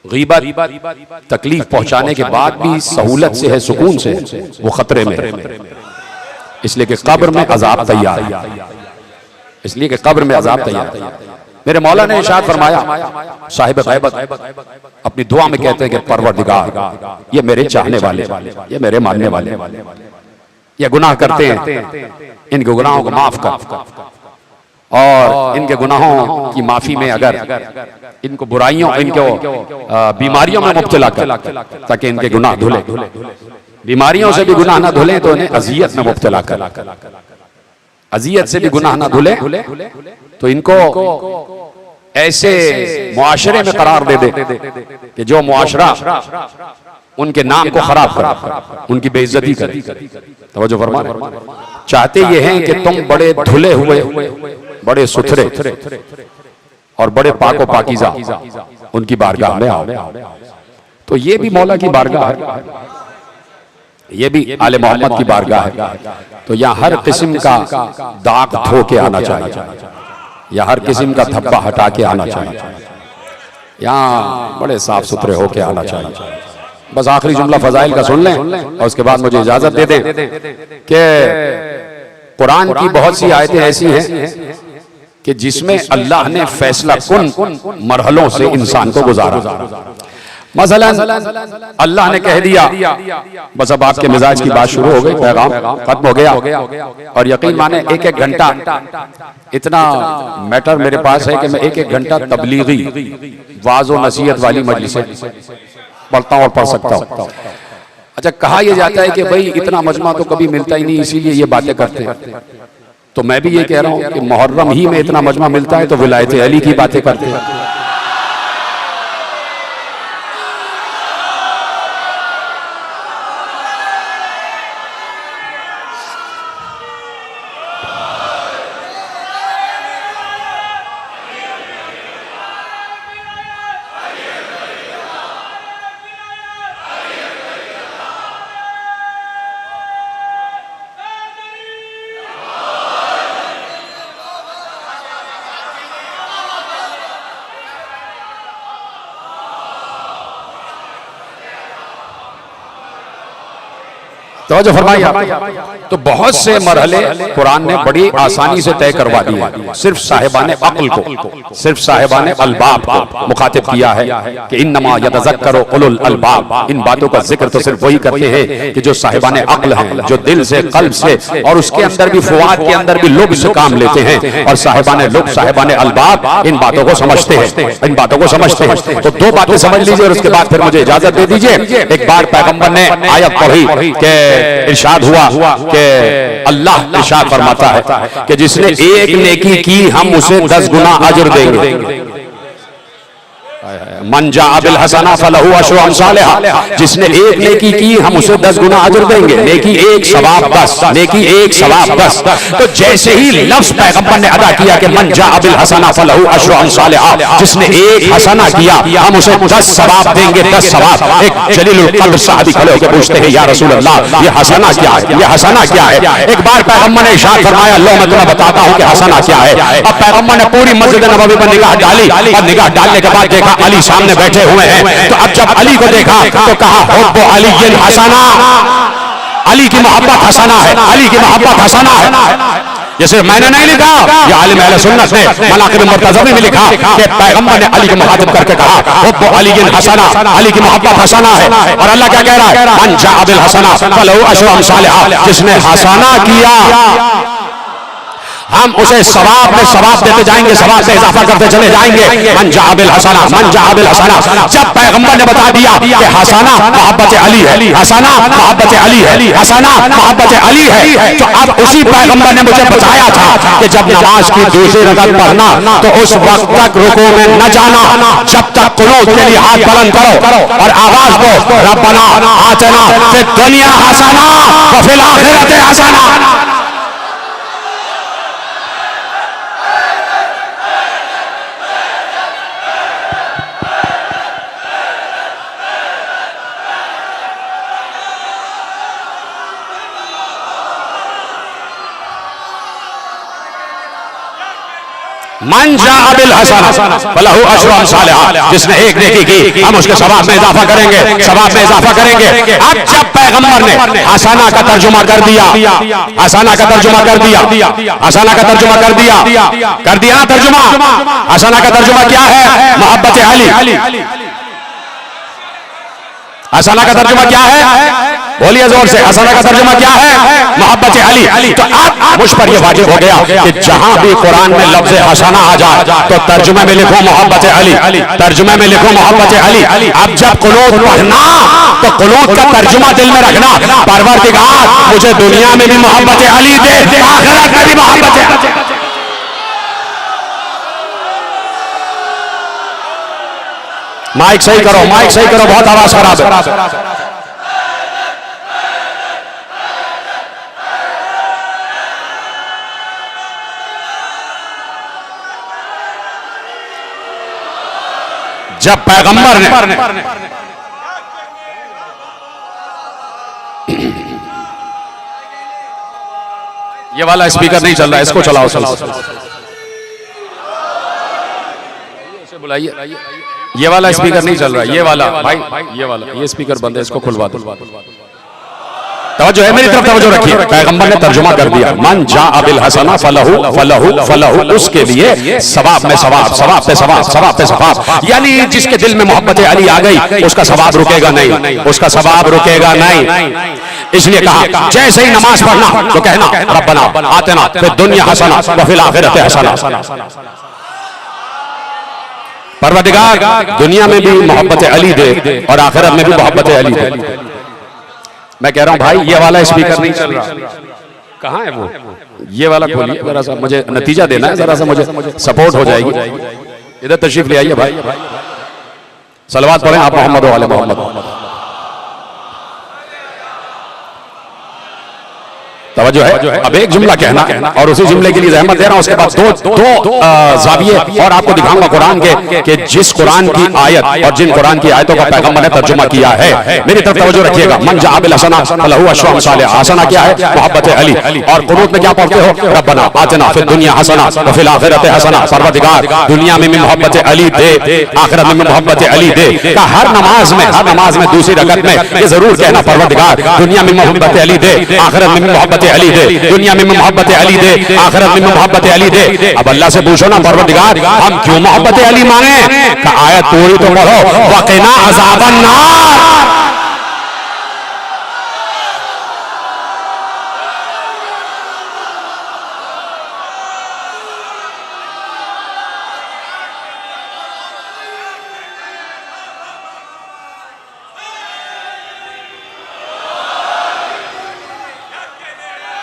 गीबत, तकलीफ पहुंचाने के बाद भी सहूलत से है, सुकून से है, वो खतरे में है। इसलिए कि कब्र में अजाब तैयार है, इसलिए कि कब्र में अजाब तैयार है। मेरे मौला ने इरशाद फरमाया, साहिब गैबत अपनी दुआ में कहते हैं कि परवरदिगार, ये मेरे चाहने वाले, ये मेरे मानने वाले, ये गुनाह करते हैं, इनके गुनाहों को माफ कर। और इनके गुनाहों की माफी में अगर इनको बुराइयों, इनको बीमारियों में मुब्तला कर, ताकि इनके गुनाह धुले, बीमारियों से भी गुनाह ना धुले तो इन्हें अजियत में मुब्तला कर, अजियत से भी गुनाह ना धुले तो इनको ऐसे मुआशरे में करार दे दे कि जो मुआशरा उनके नाम को खराब करे, उनकी बेइज्जती करे। तवज्जो फरमा। चाहते ये हैं कि तुम बड़े धुले हुए, बड़े सुथरे और बड़े पाको पाकीज़ा उनकी बारगाह में आओ। तो ये भी मौला की बारगाह है, ये भी आले मोहम्मद की बारगाह है। तो यहाँ हर किस्म का दाग धो के आना चाहिए, या हर किस्म का धब्बा हटा के आना चाहिए, यहाँ बड़े साफ सुथरे होके आना चाहिए। बस आखिरी जुमला फजाइल का सुन लें और उसके बाद मुझे इजाजत दे दें कि कुरान की बहुत सी आयतें ऐसी हैं कि जिसमें अल्लाह ने फैसला कुन मरहलों से इंसान को गुजारा। मसलन अल्लाह ने कह दिया, बस अब आपके मिजाज की बात शुरू हो गई, पैगाम खत्म हो गया। और यकीन माने एक एक घंटा इतना मैटर मेरे पास है कि मैं एक एक घंटा तबलीगी वाज़ व नसीहत वाली मजलिसें पढ़ता हूँ और पढ़ सकता हूँ। अच्छा, कहा यह जाता है कि भाई इतना मजमा तो कभी मिलता ही नहीं, इसीलिए ये बातें करते हैं। तो मैं भी ये कह रहा हूँ कि मुहर्रम ही में इतना मजमा मिलता है तो विलायत अली की बातें करते हैं। तो फरमाइए, तो बहुत से मरहले कुरान ने बड़ी आसानी से तय करवा दिए। सिर्फ साहिबाने अक्ल को, सिर्फ साहिबाने अलबाब को मुखातिब किया है कि इन्नमा यतज़क्करु उलुल अलबाब। इन बातों का जिक्र तो सिर्फ वही करते हैं कि जो साहिबाने अक्ल हैं, जो दिल से, कल्ब से और उसके अंदर भी, फुआद के अंदर भी लुब्ज़ से काम लेते हैं। और साहिबाने लुब्ज़, साहिबाने अलबाब इन बातों को समझते हैं, इन बातों को समझते हैं। तो दो बातें समझ लीजिए और उसके बाद फिर मुझे इजाजत दे दीजिए। एक बार पैगंबर ने आयत पढ़ी कि इरशाद हुआ कि अल्लाह इरशाद फरमाता है कि जिसने एक नेकी की हम उसे 10 गुना अजर देंगे। मन जाअ बिल हसना फलहु अशरु अमसालिहा। जिसने एक नेकी की हम उसे 10 गुना अजर देंगे। नेकी एक, सवाब 10, नेकी एक, सवाब 10। तो जैसे ही लफ्ज पैगंबर ने अदा किया कि मन जाअ बिल हसना फलहु अशरु अमसालिहा, जिसने एक हसना किया हम उसे 10 सवाब देंगे, 10 सवाब। एक जलीलुल क़द्र सहाबी खड़े होकर पूछते हैं, या रसूल अल्लाह, ये हसना क्या है, ये हसना क्या है? एक बार पैगंबर ने इरशाद फरमाया, लो मैं तुम्हें बताता हूं कि हसना क्या है। अब पैगंबर ने पूरी मस्जिद नबवी पर निगाह डाली और निगाह डालने के बाद देखा अली सामने बैठे हुए हैं। तो अब जब अली को देखा तो कहा, हुब्बु अलीय्यिन हसना, अली की मोहब्बत हसना है, अली की मोहब्बत हसना है। ये सिर्फ मैंने नहीं लिखा, ये आलिम अहले सुन्नत ने मनाक़िब मुर्तज़वी में लिखा कि पैगंबर ने अली को मुखातिब करके कहा, हुब्बु अलीय्यिन हसना, अली की मोहब्बत हसना है। और अल्लाह क्या कह रहा है? मन जाअ बिल हसना फलहु अशरु अमसालिहा। जिसने हसना किया हम उसे सवाब में सवाब देते जाएंगे, सवाब से इजाफा करते चले जाएंगे। मन जाअ बिल हसना, मन जाअ बिल हसना। जब पैगंबर ने बता दिया कि हसना मोहब्बत अली है, हसना मोहब्बत अली है, हसना मोहब्बत अली है, तो अब उसी पैगंबर ने मुझे बताया था कि जब नमाज की दूसरी रकात पढ़ना तो उस वक्त तक रुकू में न जाना जब तक कुनूत के लिए हाथ बुलंद करो और आवाज दो, रब्बना आतिना फिद दुनिया हसना व फिल आखिरति हसना। मन जाअ बिल हसना फलहु अशरु अमसालिहा। जिसने एक नेकी की हम उसके सवाब में इजाफा करेंगे, सवाब में इजाफा करेंगे। अब जब पैगंबर ने हसना का तर्जुमा कर दिया, हसना का तर्जुमा कर दिया, हसना का तर्जुमा कर दिया तर्जुमा। हसना का तर्जुमा क्या है? मोहब्बत अली। हसना का तर्जुमा क्या है? बोलिए जोर से, हसना का तर्जुमा क्या है? मोहब्बत अली। तो अब मुझ पर यह वाजिब हो गया कि जहां भी कुरान में लफ्ज हसना आ जाए तो तर्जुमे में लिखो मोहब्बत अली, तर्जुमे में लिखो मोहब्बत अली। अब जब कुनूत पढ़ना तो कुनूत का तर्जुमा दिल में रखना, परवरदिगार मुझे दुनिया में भी मोहब्बत अली दे, आखिरत में भी मोहब्बत अली। माइक सही करो, माइक सही करो, बहुत आवाज खराब है। जब पैगंबर ने ये वाला स्पीकर नहीं चल रहा है, इसको चलाओ। बुलाइए, ये वाला स्पीकर नहीं चल रहा है, ये वाला भाई, ये स्पीकर बंद है, इसको खुलवा दो। तवज्जो है, मेरी तरफ तवज्जो रखिए। पैगंबर ने तर्जुमा कर दिया, मन जा अबिल हसना फलहु फलहु फलहु, उसके लिए सवाब में सवाब, सवाब पे सवाब, सवाब पे सवाब। यानी जिसके दिल में मोहब्बत अली आ गई उसका सवाब रुकेगा नहीं, उसका सवाब रुकेगा नहीं। इसलिए कहा जैसे ही नमाज पढ़ना तो कहना रब्बना आतिना फिद दुनिया हसना व फिल आखिरति हसना। परवरदिगार दुनिया में भी मोहब्बत अली दे और आखिरत में भी मोहब्बत अली दे। मैं कह रहा हूं भाई, ये वाला स्पीकर नहीं चल रहा, कहां है वो? ये वाला खोलिए जरा सा, मुझे नतीजा देना है, जरा सा मुझे सपोर्ट हो जाएगी। इधर तशरीफ ले आइए भाई, सलवात पढ़ें आप मोहम्मद वाले मोहम्मद। तवज्जो है, अब एक जुमला कहना और उसी जुमले के लिए रहमत दे रहा हूं। उसके बाद दो जाविये और आपको दिखाऊंगा कुरान के कि जिस कुरान की आयत और जिन कुरान की आयतों का पैगंबर ने तर्जुमा किया है। मेरी तरफ तवज्जो रखिएगा। मन जा बिल हसना फलहु अशरु सालिह। हसना क्या है? मोहब्बत अली। और कुनूत में क्या पढ़ते हो? रब्बना आतिना फिद दुनिया हसना व फिल आखिरति हसना। परवरदिगार दुनिया में भी मोहब्बत अली दे, आखिरत में भी मोहब्बत अली दे। का हर नमाज में दूसरी रकअत में ये जरूर कहना, परवरदिगार दुनिया में मोहब्बत अली दे, आखिरत में मोहब्बत अली दे, दुनिया में मोहब्बत अली दे, आखिरत में मोहब्बत अली दे। अब अल्लाह से पूछो ना, परवरदिगार हम क्यों मोहब्बत अली मांगे? का आयत पूरी तो पढ़ो, वक़िना अज़ाबन नार।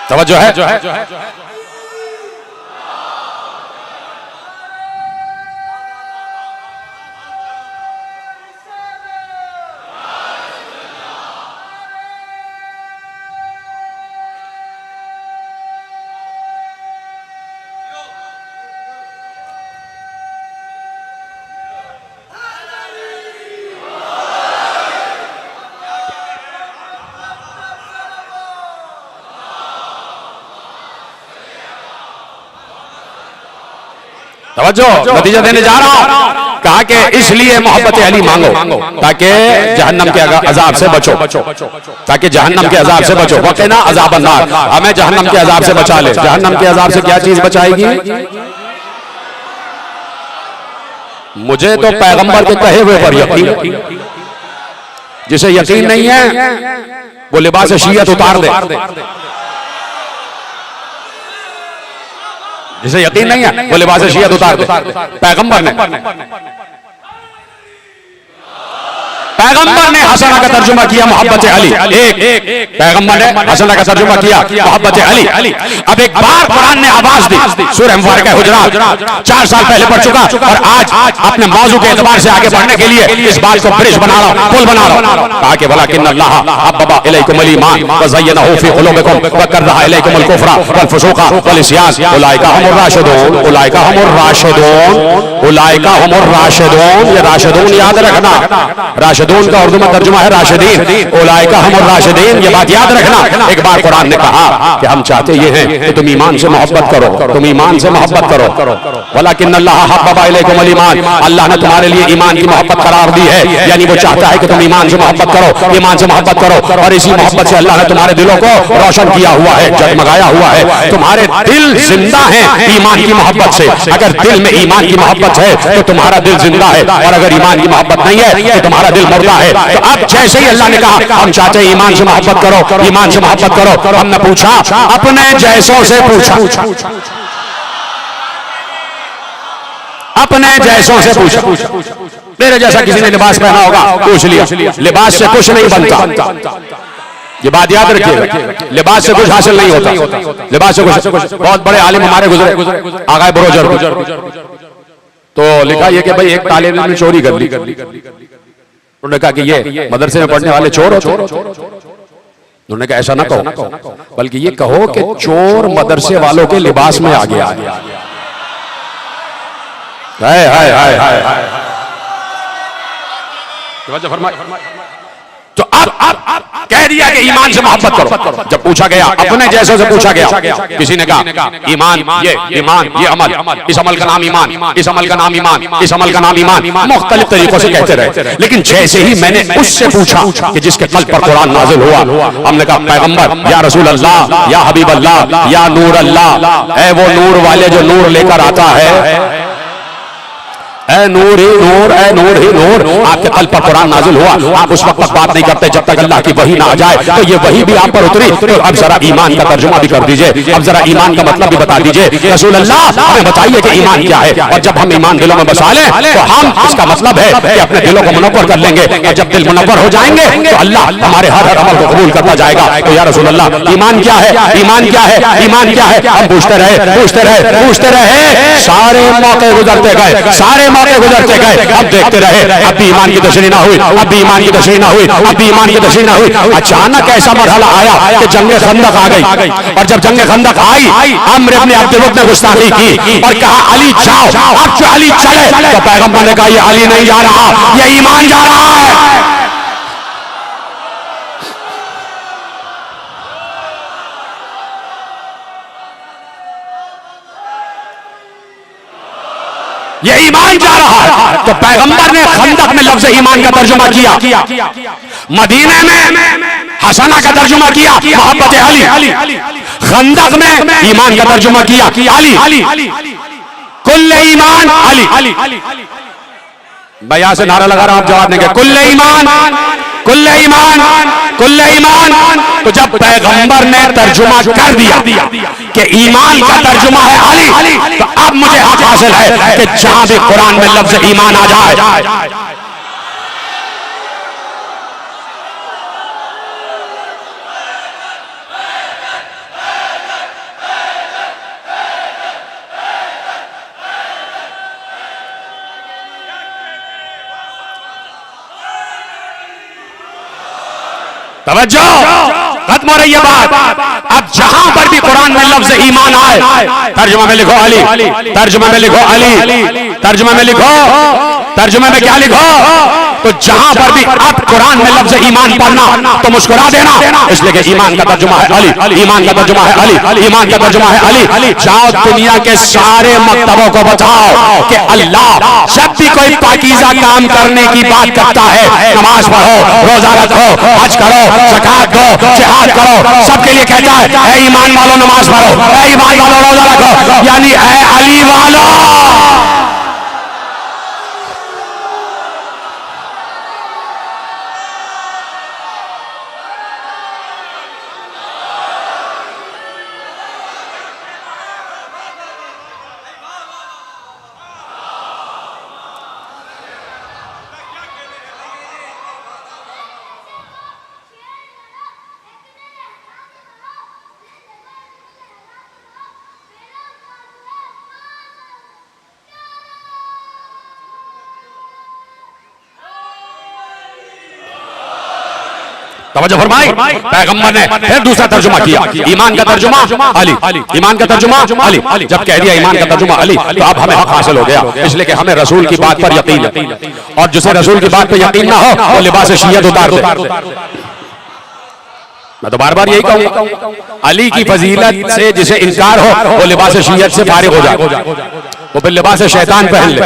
तवज्जो है। तवज्जो, नतीजा देने जा रहा हूं। कहा कि इसलिए मोहब्बत अली मांगो ताकि जहन्नम के अजाब से बचो, ताकि जहन्नम के अजाब से बचो। वक़िना अज़ाबन नार, हमें जहन्नम के अजाब से बचा ले। जहन्नम के अजाब से क्या चीज बचाएगी? मुझे तो पैगंबर के कहे हुए पर यकीन। जिसे यकीन नहीं है वो लिबास शियत उतार दे। जिसे यकीन नहीं है वो लिबास शियत उतार दे। पैगंबर ने हसना का तर्जुमा किया मोहब्बत अली। एक पैगंबर ने हसना का तर्जुमा किया मोहब्बत अली। अब एक बार कुरान ने आवाज दी, सूरह मुबारक हुजरात 4 साल पहले पढ़ चुका और आज अपने मौजू के एतबार से आगे बढ़ने के लिए इस बात को ब्रिज बना रहा हूं, पुल बना रहा हूं। कहा कि वलाकिन अल्लाह हब्बा इलैकुमुल ईमान व ज़य्यनहु फी कुलूबिकुम व करहा इलैकुमुल कुफ्रा वल फुसूका वल इस्यान उलाइका हुमुर राशिदून। उलाइका हुमुर राशिदून, उलाइका हुमुर राशिदून। ये राशिदून याद रखना, राशिदून का उर्दू में तर्जुमा है राशिदीन। उलाइका हुमुर राशिदीन, ये बात याद रखना। एक बार कुरान ने कहा कि हम चाहते ये हैं कि तुम ईमान से मोहब्बत करो, तुम ईमान से मोहब्बत करो। वलाकिन अल्लाह हब्बा इलैकुमुल ईमान, अल्लाह ने तुम्हारे लिए ईमान की मोहब्बत करार दी है। यानी वो चाहता है कि तुम ईमान से मोहब्बत करो, ईमान से मोहब्बत करो। और इसी मोहब्बत से अल्लाह ने तुम्हारे दिलों को रोशन किया हुआ है, जगमगाया हुआ है। तुम्हारे दिल जिंदा है ईमान की मोहब्बत से। अगर दिल में ईमान की मोहब्बत है तो तुम्हारा दिल जिंदा है, और अगर ईमान की मोहब्बत नहीं है तो तुम्हारा दिल मुर्दा है। तो अब जैसे ही अल्लाह ने कहा हम चाहते हैं ईमान से मोहब्बत करो, ईमान से मोहब्बत करो, हमने पूछा अपने जैसों से पूछा, अपने जैसों से पूछा। मेरे जैसा किसी ने लिबास पहना होगा, पूछ लिया, लिबास से कुछ नहीं बनता। ये बात याद रखिए, लिबास से कुछ हासिल नहीं होता, लिबास से कुछ। बहुत बड़े आलिम हमारे गुजरे, आगाए बरोजर, तो लिखा ये कि भाई एक तालिब इल्म ने चोरी कर ली। उन्होंने कहा कि ये मदरसे में पढ़ने वाले चोर हो। उन्होंने कहा ऐसा ना कहो, बल्कि ये कहो कि चोर मदरसे वालों के लिबास में आ गया। हाय हाय हाय हाय हाय, तो अब कह दिया कि ईमान से मोहब्बत करो। जब पूछा गया, अपने जैसों से पूछा गया, किसी ने कहा ईमान ये अमल, इस अमल का नाम ईमान, इस अमल का नाम ईमान, इस अमल का नाम ईमान, मुख्तलिफ तरीकों से कहते रहे। लेकिन जैसे ही मैंने उससे पूछा कि जिसके कल्ब पर कुरान नाजिल हुआ, हमने कहा पैगंबर या रसूल अल्लाह या हबीब अल्लाह या नूर अल्लाह, ऐ वो नूर वाले जो नूर लेकर आता है, ऐ नूर ही नूर, ऐ नूर ही नूर, आपके कल्ब पर कुरान नाजिल हुआ, आप उस वक्त तक बात नहीं करते जब तक अल्लाह की वही ना आ जाए। तो ये वही भी आप पर उतरी, तो अब जरा ईमान का तर्जुमा भी कर दीजिए, अब जरा ईमान का मतलब भी बता दीजिए। रसूल अल्लाह हमें बताइए कि ईमान क्या है, और जब हम ईमान दिलों में बसा लें तो हम, इसका मतलब है कि अपने दिलों को मुनव्वर कर लेंगे, और जब दिल मुनव्वर हो जाएंगे तो अल्लाह हमारे हर अमल को कबूल करता जाएगा। तो या रसूल अल्लाह ईमान क्या है, ईमान क्या है, ईमान क्या है? हम पूछते रहे, सारे मौके गुजरते गए, सारे मौके गुजरते गए, अब देखते रहे, अब भी ईमान की तशरीह ना हुई, अब भी ईमान की तशरीह ना हुई, अब भी ईमान की तशरीह ना हुई। अचानक ऐसा मरहला आया कि जंग खंदक आ गई, और जब जंग खंदक आई, अम्र इब्न अब्द वक्त ने गुस्ताखी की और कहा अली जाओ। अब जो अली चले तो पैगंबर ने कहा ये अली नहीं जा रहा, ये ईमान जा रहा है। ये ईमान जा रहा है। तो पैगंबर ने खंदक में लफ्ज़ ईमान का तर्जुमा किया, मदीने में हसना का तर्जुमा किया मोहब्बत अली, खंदक में ईमान का तर्जुमा किया अली, कुल्ले ईमान अली। मैं यहां से नारा लगा रहा हूं, आप जवाब देंगे कुल्ले ईमान, कुल्ले ईमान, कुल्ले ईमान। तो जब पैगंबर ने तर्जुमा कर दिया कि ईमान का तर्जुमा है अली, तो अब मुझे हक हासिल है कि जहां भी कुरान में लफ्ज़ ईमान आ जाए, तवज्जो, खत्म हो रही है बात। अब जहां पर भी कुरान में लफ्ज़ ईमान आए, तर्जुमा में लिखो अली, तर्जुमा में लिखो अली, तर्जुमा में लिखो, तर्जुमा में क्या लिखो? तो जहां पर भी अब कुरान में लफ्ज़ ईमान पढ़ना तो मुस्कुरा देना, इसलिए कि ईमान का तर्जुमा है अली, ईमान का तर्जुमा है अली, ईमान का तर्जुमा है अली। जाओ दुनिया के सारे मकतबों को बताओ कि अल्लाह जब भी कोई पाकीज़ा काम करने की बात करता है, नमाज पढ़ो, रोजा रखो, हज करो, ज़कात दो, जिहाद करो, सबके लिए कहता है ऐ ईमान वालों नमाज पढ़ो, ऐ ईमान वालों रोजा रखो, यानी ऐ अली वालों। तवज्जो फरमाई, पैगंबर ने फिर दूसरा तर्जुमा किया, ईमान का तर्जुमा अली, ईमान का तर्जुमा अली। जब कह दिया ईमान का तर्जुमा अली, तो अब हमें हक हासिल हो गया, इसलिए कि हमें रसूल की बात पर यकीन है, और जिसे रसूल की बात पर यकीन ना हो वो लिबास शियत उतार दे। मैं तो बार बार यही कहूंगा, अली की फजीलत से जिसे इनकार हो वो लिबास शियत से फारिग हो जाए, वो फिर लिबास शैतान पहन ले,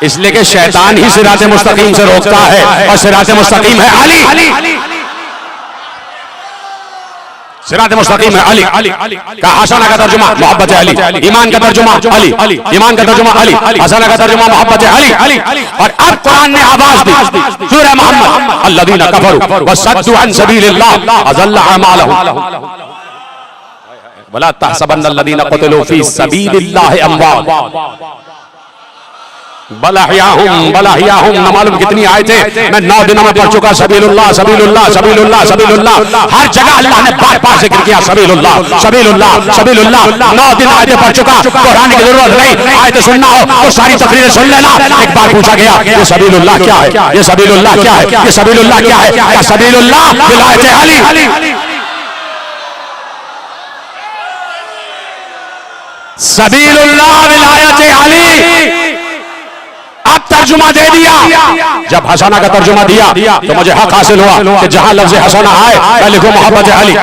इसलिए कि शैतान ही सिराते मुस्तकीम से रोकता है, और सिराते मुस्तकीम है अली। सिरात मुस्तकीम है अली का हसना का तर्जुमा मोहब्बत अली, ईमान का तर्जुमा अली, ईमान का तर्जुमा अली, हसना का तर्जुमा मोहब्बत अली। और अब कुरान ने आवाज दी सूरह मोहम्मद, अल्लज़ीना कफरू वसद्दू अन सबीलिल्लाह अज़ल्ला अमालहुम वला तहसबन्न अल्लज़ीना क़ुतिलू फी सबीलिल्लाहि अमवात बलाहियाहुम न मालूम कितनी आयतें मैं 9 दिनों में पढ़ चुका। सबीलुल्लाह सबीलुल्लाह सबीलुल्लाह सबीलुल्लाह, हर जगह अल्लाह ने बार बार जिक्र किया सबीलुल्लाह सबीलुल्लाह सबीलुल्लाह। 9 दिन आयतें पढ़ चुका, दोहराने की जरूरत नहीं। आयतें सुनना हो तो सारी तकरीरें सुन लेना। एक बार पूछा गया ये सबीलुल्लाह क्या है, ये सबीलुल्लाह क्या है, ये सबीलुल्लाह क्या है? क्या सबीलुल्लाह विलायत अली, सबीलुल्लाह विलायत अली। अब तर्जुमा दे दिया। जब हसना का तर्जुमा दिया तो मुझे हक हासिल हुआ कि जहां लफ्ज़ हसना आए मैं लिखूं मोहब्बत अली।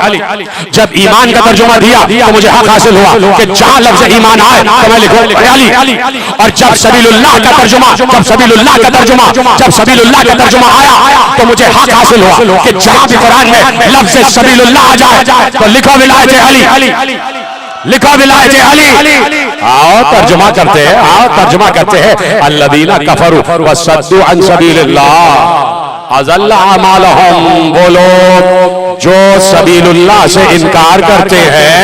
जब ईमान का तर्जुमा दिया तो मुझे हक हासिल हुआ कि जहां लफ्ज़ ईमान आए तो मैं लिखूं अली। और जब सबीलुल्लाह का तर्जुमा, जब सबीलुल्लाह का तर्जुमा, जब सबीलुल्लाह का तर्जुमा आया तो मुझे हक हासिल हुआ कि जहां भी कुरान में लफ्ज़ सबीलुल्लाह आ जाए तो लिखो विलायत अली, लिखो विलायत अली। आओ तर्जुमा करते हैं, आओ तर्जुमा करते हैं। अल्लज़ीना कफरू वसद्दू अन सबीलिल्लाह अज़ल्ला अमालहुम, वो लोग जो सबीलुल्लाह से इनकार करते हैं।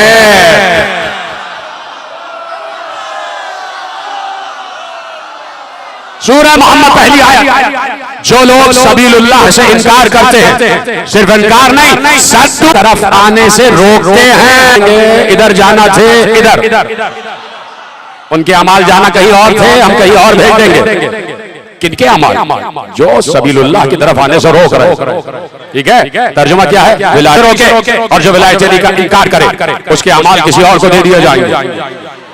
सूरह मोहम्मद पहली आयत, जो लोग सबीलुल्लाह से इनकार करते हैं, सिर्फ इनकार नहीं सद तरफ आने से रोकते हैं। इधर जाना थे इधर, उनके अमाल जाना कहीं और थे, हम कहीं और भेज देंगे। किनके अमाल? जो सबीलुल्लाह की तरफ आने से रोक रहे। ठीक है, तर्जुमा क्या है? विलायत रोके, और जो विलायत अली का इनकार करे उसके अमाल किसी और को दे दिए जाएंगे।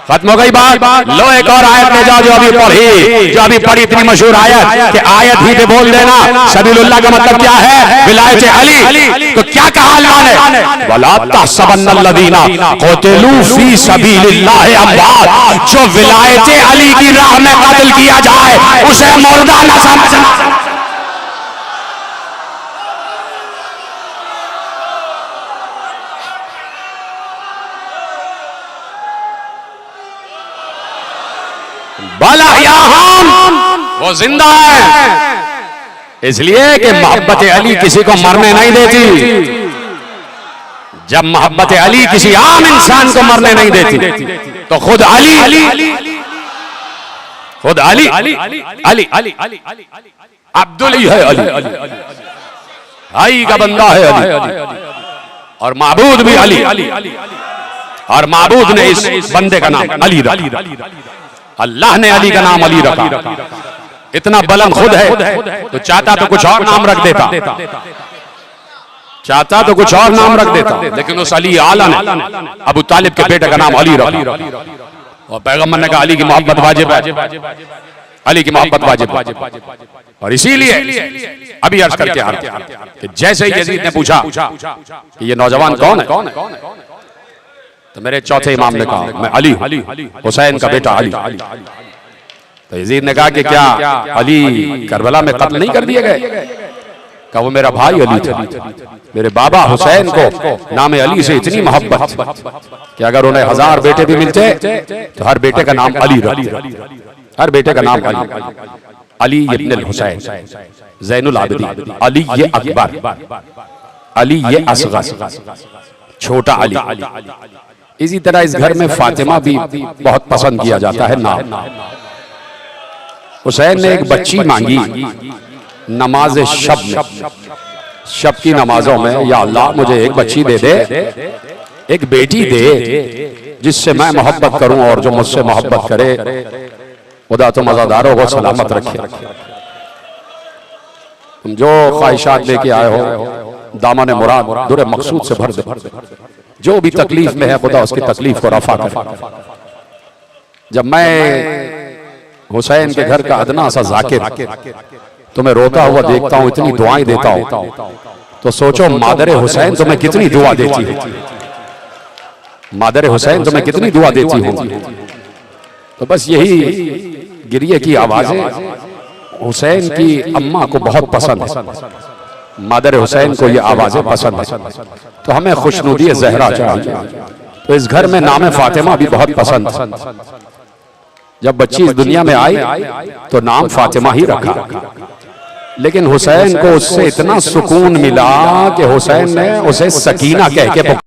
खत्म हो गई बात। लो एक और आयत ले जाओ जो अभी पढ़ी, जो अभी पढ़ी इतनी मशहूर आयत कि आयत ही पे बोल देना सबीलुल्लाह का मतलब क्या है? विलायत अली। तो क्या कहा अल्लाह ने? वला तहसबन्नल्लज़ीना क़ुतिलू फी सबीलिल्लाहि अमवात, जो विलायत अली की राह में कत्ल किया जाए उसे मुर्दा न समझना। वो जिंदा है इसलिए कि मोहब्बत अली किसी को मरने नहीं देती। जब मोहब्बत अली किसी आम इंसान को मरने नहीं देती तो खुद अली अब्दुल ही है, अली आई का बंदा है अली, और माबूद भी अली, और माबूद ने इस बंदे का नाम अली रखा। अल्लाह ने अली का नाम अली रखा। इतना बुलंद खुद है तो चाहता तो कुछ और नाम रख देता, चाहता तो कुछ और नाम रख देता, लेकिन उस अली आला ने अबू तालिब के बेटे का नाम अली रखा। और पैगंबर ने कहा अली की मोहब्बत वाजिब है, अली की मोहब्बत वाजिब है। और इसीलिए अभी अर्ज करके आ रहा कि जैसे ही यजीद ने पूछा कि ये नौजवान कौन है, तो मेरे चौथे इमाम ने कहा मैं अली, हुसैन का बेटा अली। तो यजीद ने कहा कि क्या अली करबला में कत्ल नहीं कर दिए गए? कहा वो मेरा भाई अली था, मेरे बाबा हुसैन को नाम अली से इतनी मोहब्बत कि अगर उन्हें 1000 बेटे भी मिलते तो हर बेटे का नाम अली रखते, हर बेटे का नाम अली इब्न हुसैन, ज़ैनुल आबिदीन, अली ये अकबर, अली ये असगर, छोटा अली। इसी तरह इस घर में फातिमा भी बहुत पसंद किया जाता है नाम। हुसैन ने एक बच्ची मांगी नमाज शब में, शब की नमाजों में, या अल्लाह मुझे एक बच्ची दे दे, एक बेटी दे जिससे मैं मोहब्बत करूं और जो मुझसे मोहब्बत करे खुदा तो मज़ादारों को सलामत रखे। तुम जो ख्वाहिशात लेके आए हो दामन मुराद दुरे मकसूद से भर दे। जो भी तकलीफ में है खुदा उसकी तकलीफ को रफा करे। जब मैं हुसैन के घर का अदना सा जाकिर तुम्हें रोता हुआ देखता हूँ, इतनी दुआएं देता हूँ, तो सोचो मादर हुसैन तुम्हें कितनी दुआ देती है, मादर हुसैन तुम्हें कितनी दुआ देती हूँ। तो बस यही गिरिए की आवाजें हुसैन की अम्मा को बहुत पसंद है। मादर हुसैन को ये आवाजें पसंद है, तो हमें खुशनुदी जहरा चाहिए। तो इस घर में नाम फातिमा भी बहुत पसंद। जब बच्ची इस दुनिया में आई तो नाम फातिमा ही रखा, लेकिन हुसैन को उससे इतना सुकून मिला कि हुसैन ने उसे सकीना कह के